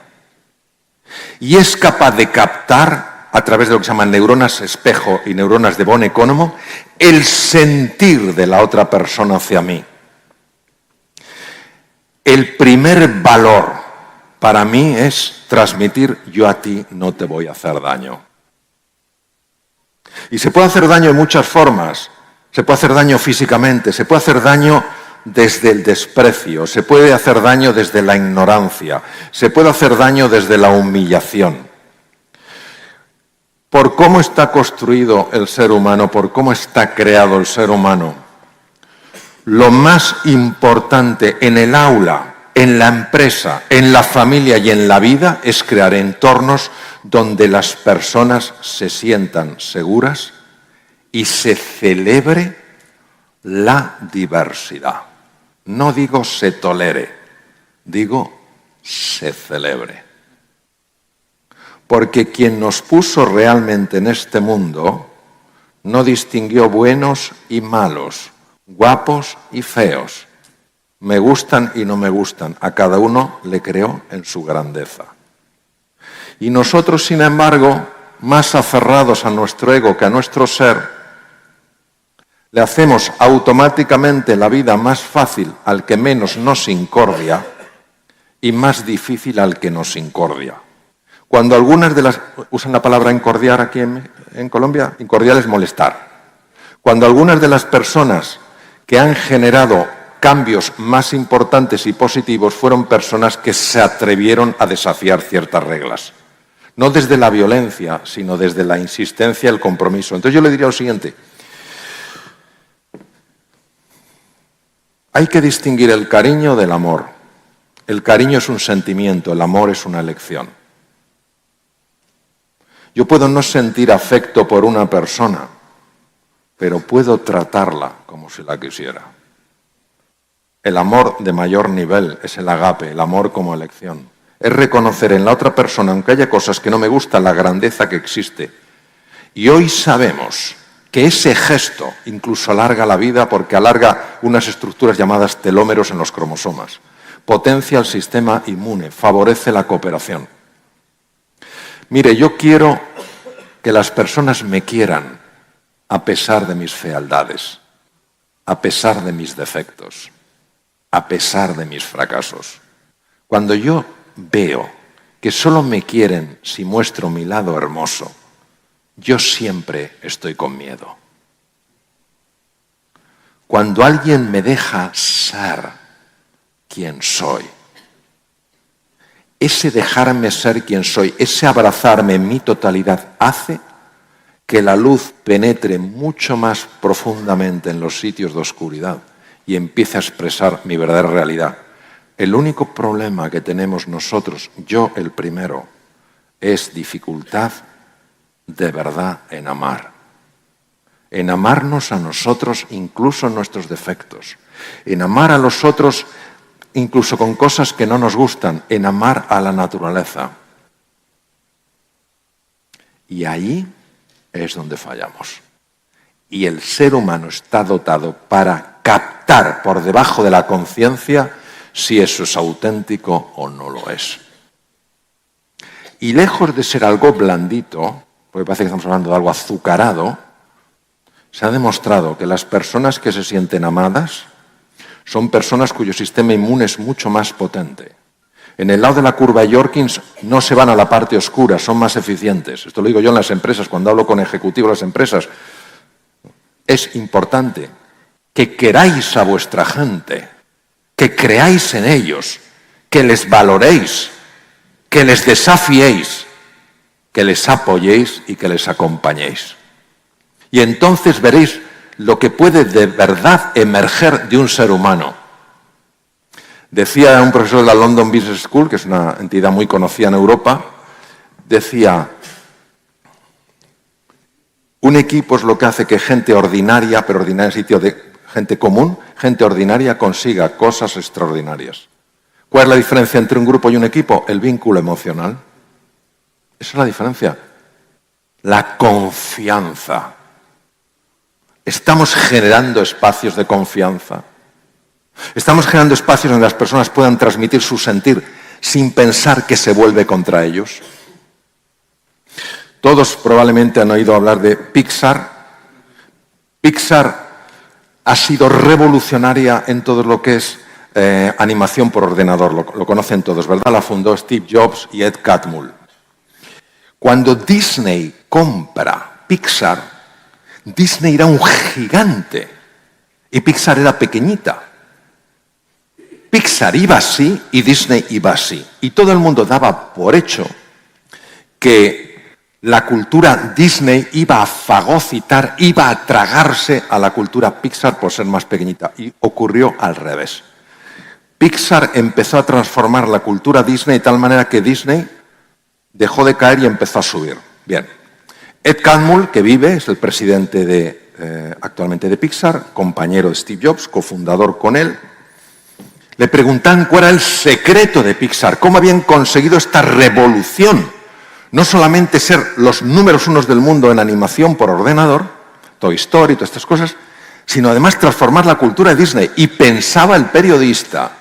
y es capaz de captar, a través de lo que se llaman neuronas espejo y neuronas de Von Economo, el sentir de la otra persona hacia mí. El primer valor para mí es transmitir: yo a ti no te voy a hacer daño. Y se puede hacer daño de muchas formas. Se puede hacer daño físicamente, se puede hacer daño desde el desprecio, se puede hacer daño desde la ignorancia, se puede hacer daño desde la humillación. Por cómo está construido el ser humano, por cómo está creado el ser humano, lo más importante en el aula, en la empresa, en la familia y en la vida es crear entornos donde las personas se sientan seguras y se celebre la diversidad. No digo se tolere, digo se celebre. Porque quien nos puso realmente en este mundo no distinguió buenos y malos, guapos y feos. Me gustan y no me gustan. A cada uno le creó en su grandeza. Y nosotros, sin embargo, más aferrados a nuestro ego que a nuestro ser, le hacemos automáticamente la vida más fácil al que menos nos incordia y más difícil al que nos incordia. Cuando algunas de las... usan la palabra incordiar aquí en Colombia, incordiar es molestar. Cuando algunas de las personas que han generado cambios más importantes y positivos fueron personas que se atrevieron a desafiar ciertas reglas. No desde la violencia, sino desde la insistencia y el compromiso. Entonces yo le diría lo siguiente. Hay que distinguir el cariño del amor. El cariño es un sentimiento, el amor es una elección. Yo puedo no sentir afecto por una persona, pero puedo tratarla como si la quisiera. El amor de mayor nivel es el agape, el amor como elección. Es reconocer en la otra persona, aunque haya cosas que no me gustan, la grandeza que existe. Y hoy sabemos que ese gesto incluso alarga la vida porque alarga unas estructuras llamadas telómeros en los cromosomas. Potencia el sistema inmune, favorece la cooperación. Mire, yo quiero que las personas me quieran a pesar de mis fealdades, a pesar de mis defectos, a pesar de mis fracasos. Cuando yo veo que solo me quieren si muestro mi lado hermoso, yo siempre estoy con miedo. Cuando alguien me deja ser quien soy, ese dejarme ser quien soy, ese abrazarme en mi totalidad, hace que la luz penetre mucho más profundamente en los sitios de oscuridad y empiece a expresar mi verdadera realidad. El único problema que tenemos nosotros, yo el primero, es dificultad de verdad en amar. En amarnos a nosotros incluso en nuestros defectos. En amar a los otros incluso con cosas que no nos gustan. En amar a la naturaleza. Y ahí es donde fallamos. Y el ser humano está dotado para captar por debajo de la conciencia si eso es auténtico o no lo es. Y lejos de ser algo blandito, porque parece que estamos hablando de algo azucarado, se ha demostrado que las personas que se sienten amadas son personas cuyo sistema inmune es mucho más potente. En el lado de la curva Yorkins no se van a la parte oscura, son más eficientes. Esto lo digo yo en las empresas, cuando hablo con ejecutivos de las empresas. Es importante que queráis a vuestra gente, que creáis en ellos, que les valoréis, que les desafiéis, que les apoyéis y que les acompañéis. Y entonces veréis lo que puede de verdad emerger de un ser humano. Decía un profesor de la London Business School, que es una entidad muy conocida en Europa, decía, un equipo es lo que hace que gente ordinaria, pero ordinaria en sitio de gente común, gente ordinaria consiga cosas extraordinarias. ¿Cuál es la diferencia entre un grupo y un equipo? El vínculo emocional. Esa es la diferencia. La confianza. Estamos generando espacios de confianza. Estamos generando espacios donde las personas puedan transmitir su sentir sin pensar que se vuelve contra ellos. Todos probablemente han oído hablar de Pixar. Pixar ha sido revolucionaria en todo lo que es animación por ordenador. Lo conocen todos, ¿verdad? La fundó Steve Jobs y Ed Catmull. Cuando Disney compra Pixar, Disney era un gigante y Pixar era pequeñita. Pixar iba así y Disney iba así. Y todo el mundo daba por hecho que la cultura Disney iba a fagocitar, iba a tragarse a la cultura Pixar por ser más pequeñita. Y ocurrió al revés. Pixar empezó a transformar la cultura Disney de tal manera que Disney dejó de caer y empezó a subir. Bien. Ed Catmull, que vive, es el presidente actualmente de Pixar, compañero de Steve Jobs, cofundador con él. Le preguntan cuál era el secreto de Pixar, cómo habían conseguido esta revolución. No solamente ser los números unos del mundo en animación por ordenador, Toy Story y todas estas cosas, sino además transformar la cultura de Disney. Y pensaba el periodista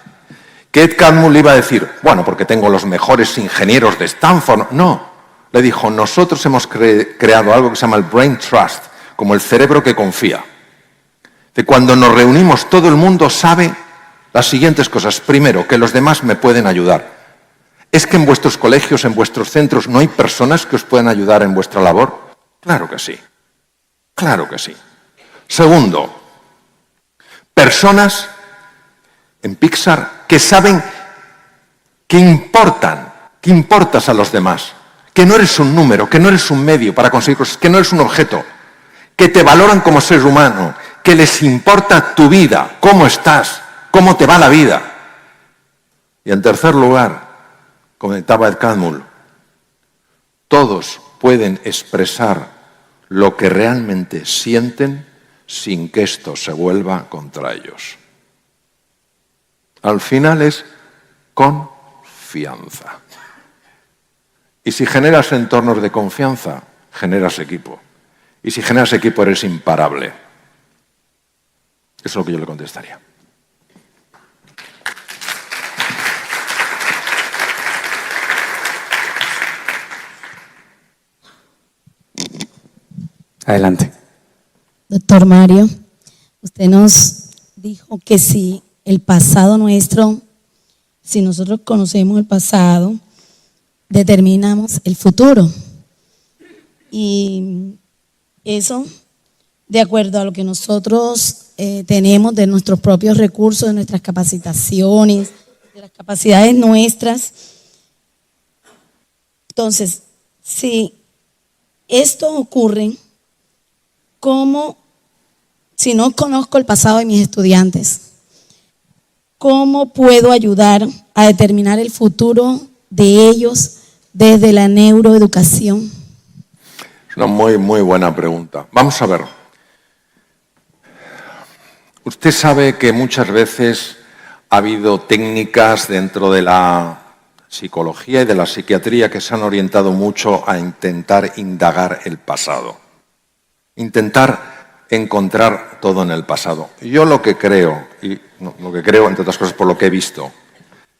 que Ed Catmull iba a decir, bueno, porque tengo los mejores ingenieros de Stanford. No, le dijo, nosotros hemos creado algo que se llama el Brain Trust, como el cerebro que confía. De cuando nos reunimos, todo el mundo sabe las siguientes cosas. Primero, que los demás me pueden ayudar. ¿Es que en vuestros colegios, en vuestros centros, no hay personas que os puedan ayudar en vuestra labor? Claro que sí. Claro que sí. Segundo, personas en Pixar que saben que importas a los demás, que no eres un número, que no eres un medio para conseguir cosas, que no eres un objeto, que te valoran como ser humano, que les importa tu vida, cómo estás, cómo te va la vida. Y en tercer lugar, comentaba Ed Catmull, todos pueden expresar lo que realmente sienten sin que esto se vuelva contra ellos. Al final es confianza. Y si generas entornos de confianza, generas equipo. Y si generas equipo, eres imparable. Eso es lo que yo le contestaría. Adelante. Doctor Mario, usted nos dijo que si el pasado nuestro, si nosotros conocemos el pasado, determinamos el futuro. Y eso, de acuerdo a lo que nosotros tenemos de nuestros propios recursos, de nuestras capacitaciones, de las capacidades nuestras. Entonces, si esto ocurre, ¿cómo, si no conozco el pasado de mis estudiantes, cómo puedo ayudar a determinar el futuro de ellos desde la neuroeducación? Es una muy, muy buena pregunta. Vamos a ver. Usted sabe que muchas veces ha habido técnicas dentro de la psicología y de la psiquiatría que se han orientado mucho a intentar indagar el pasado. Intentar encontrar todo en el pasado. Yo lo que creo, entre otras cosas por lo que he visto,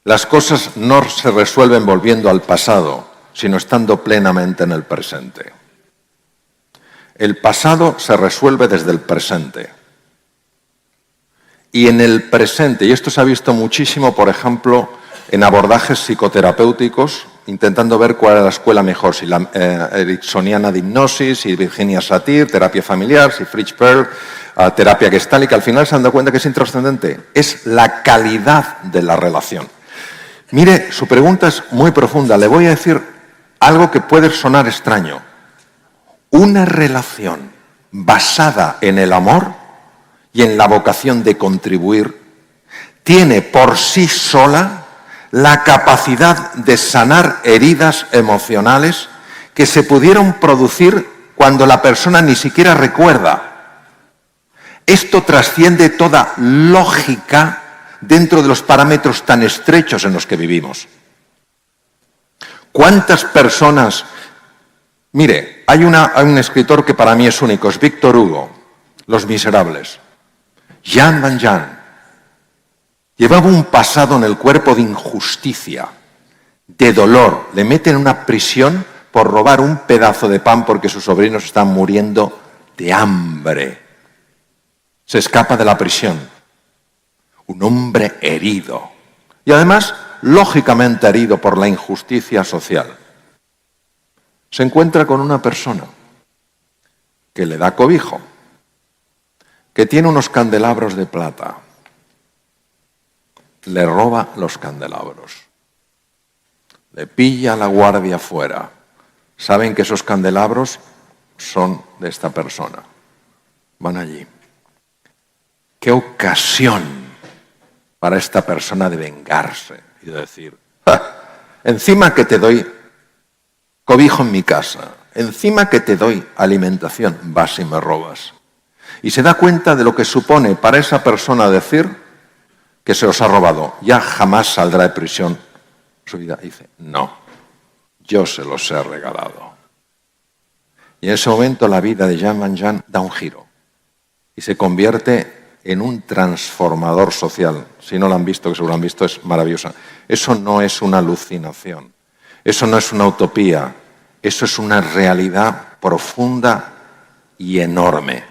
las cosas no se resuelven volviendo al pasado, sino estando plenamente en el presente. El pasado se resuelve desde el presente. Y en el presente, y esto se ha visto muchísimo, por ejemplo, en abordajes psicoterapéuticos, intentando ver cuál era la escuela mejor, si la ericksoniana de hipnosis, si Virginia Satir, terapia familiar, si Fritz Perls, terapia gestálica. Al final se han dado cuenta que es intrascendente, es la calidad de la relación. Mire, su pregunta es muy profunda. Le voy a decir algo que puede sonar extraño. Una relación basada en el amor y en la vocación de contribuir tiene por sí sola la capacidad de sanar heridas emocionales que se pudieron producir cuando la persona ni siquiera recuerda. Esto trasciende toda lógica dentro de los parámetros tan estrechos en los que vivimos. ¿Cuántas personas? Mire, hay un escritor que para mí es único, es Víctor Hugo, Los Miserables. Jean Valjean llevaba un pasado en el cuerpo de injusticia, de dolor. Le meten en una prisión por robar un pedazo de pan porque sus sobrinos están muriendo de hambre. Se escapa de la prisión. Un hombre herido. Y además, lógicamente herido por la injusticia social. Se encuentra con una persona que le da cobijo, que tiene unos candelabros de plata. Le roba los candelabros. Le pilla a la guardia fuera. Saben que esos candelabros son de esta persona. Van allí. ¡Qué ocasión para esta persona de vengarse y de decir, encima que te doy cobijo en mi casa, encima que te doy alimentación, vas y me robas! Y se da cuenta de lo que supone para esa persona decir que se los ha robado. Ya jamás saldrá de prisión su vida. Y dice, no, yo se los he regalado. Y en ese momento la vida de Jean Valjean da un giro y se convierte en un transformador social. Si no lo han visto, que seguro lo han visto, es maravillosa. Eso no es una alucinación, eso no es una utopía, eso es una realidad profunda y enorme.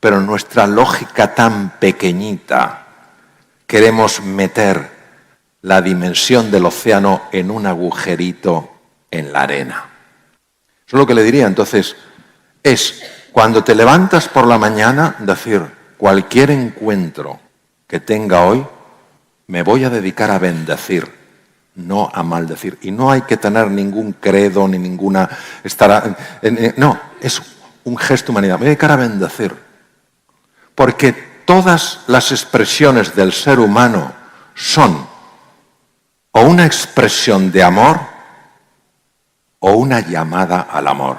Pero en nuestra lógica tan pequeñita queremos meter la dimensión del océano en un agujerito en la arena. Eso es lo que le diría. Entonces, es cuando te levantas por la mañana, decir, cualquier encuentro que tenga hoy, me voy a dedicar a bendecir, no a maldecir. Y no hay que tener ningún credo ni ninguna... no, es un gesto de humanidad. Me voy a dedicar a bendecir. Porque todas las expresiones del ser humano son o una expresión de amor o una llamada al amor.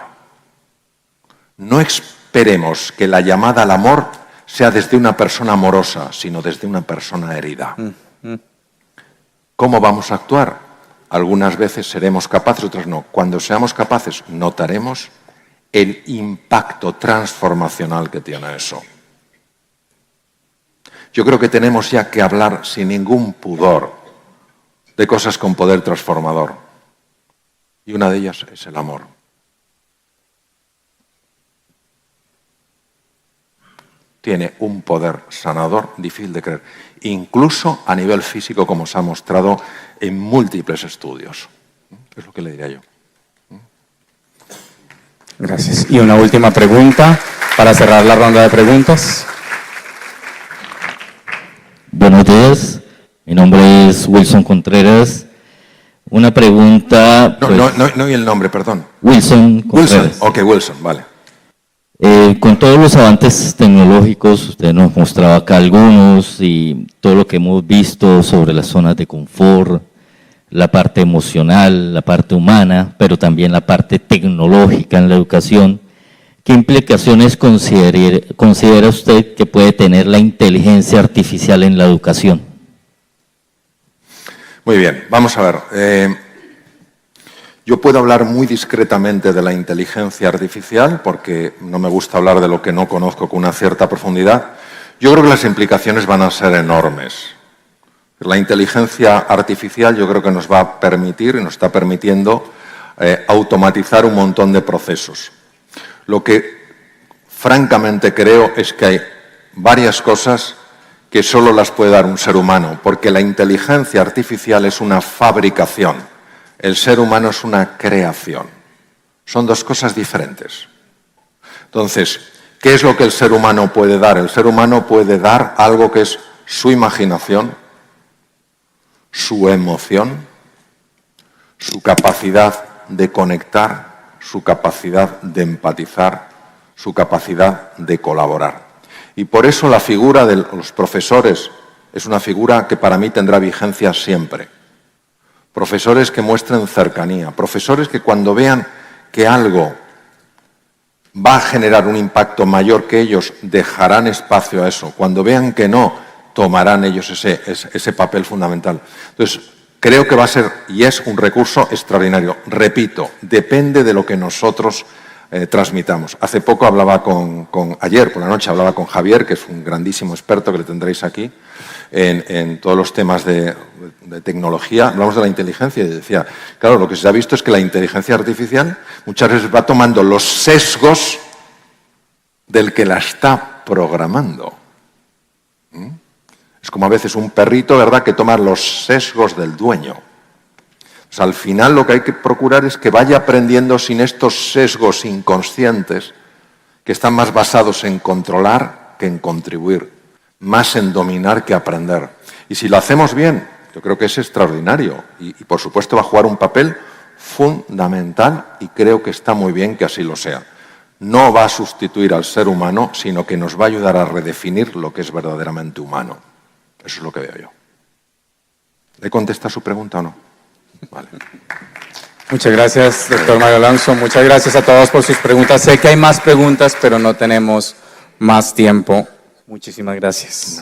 No esperemos que la llamada al amor sea desde una persona amorosa, sino desde una persona herida. ¿Cómo vamos a actuar? Algunas veces seremos capaces, otras no. Cuando seamos capaces, notaremos el impacto transformacional que tiene eso. Yo creo que tenemos ya que hablar sin ningún pudor de cosas con poder transformador. Y una de ellas es el amor. Tiene un poder sanador difícil de creer, incluso a nivel físico, como se ha mostrado en múltiples estudios. Es lo que le diría yo. Gracias. Y una última pregunta para cerrar la ronda de preguntas. Buenos días, mi nombre es Wilson Contreras. Una pregunta... No oí el nombre, perdón. Wilson Contreras. Wilson, ok, Wilson, vale. Con todos los avances tecnológicos, usted nos mostraba acá algunos y todo lo que hemos visto sobre las zonas de confort, la parte emocional, la parte humana, pero también la parte tecnológica en la educación. ¿Qué implicaciones considera usted que puede tener la inteligencia artificial en la educación? Muy bien, vamos a ver. Yo puedo hablar muy discretamente de la inteligencia artificial porque no me gusta hablar de lo que no conozco con una cierta profundidad. Yo creo que las implicaciones van a ser enormes. La inteligencia artificial yo creo que nos va a permitir y nos está permitiendo automatizar un montón de procesos. Lo que francamente creo es que hay varias cosas que que solo las puede dar un ser humano, porque la inteligencia artificial es una fabricación, el ser humano es una creación. Son dos cosas diferentes. Entonces, ¿qué es lo que el ser humano puede dar? El ser humano puede dar algo que es su imaginación, su emoción, su capacidad de conectar, su capacidad de empatizar, su capacidad de colaborar. Y por eso la figura de los profesores es una figura que para mí tendrá vigencia siempre. Profesores que muestren cercanía, profesores que cuando vean que algo va a generar un impacto mayor que ellos, dejarán espacio a eso. Cuando vean que no, tomarán ellos ese papel fundamental. Entonces, creo que va a ser y es un recurso extraordinario. Repito, depende de lo que nosotros transmitamos. Hace poco hablaba ayer por la noche hablaba con Javier, que es un grandísimo experto que le tendréis aquí, en todos los temas de tecnología. Hablamos de la inteligencia y decía, claro, lo que se ha visto es que la inteligencia artificial muchas veces va tomando los sesgos del que la está programando. Es como a veces un perrito, ¿verdad?, que toma los sesgos del dueño. O sea, al final lo que hay que procurar es que vaya aprendiendo sin estos sesgos inconscientes que están más basados en controlar que en contribuir, más en dominar que aprender. Y si lo hacemos bien, yo creo que es extraordinario y por supuesto va a jugar un papel fundamental y creo que está muy bien que así lo sea. No va a sustituir al ser humano, sino que nos va a ayudar a redefinir lo que es verdaderamente humano. Eso es lo que veo yo. ¿Le contesta su pregunta o no? Vale. Muchas gracias, doctor Mario Alonso. Muchas gracias a todos por sus preguntas. Sé que hay más preguntas, pero no tenemos más tiempo. Muchísimas gracias.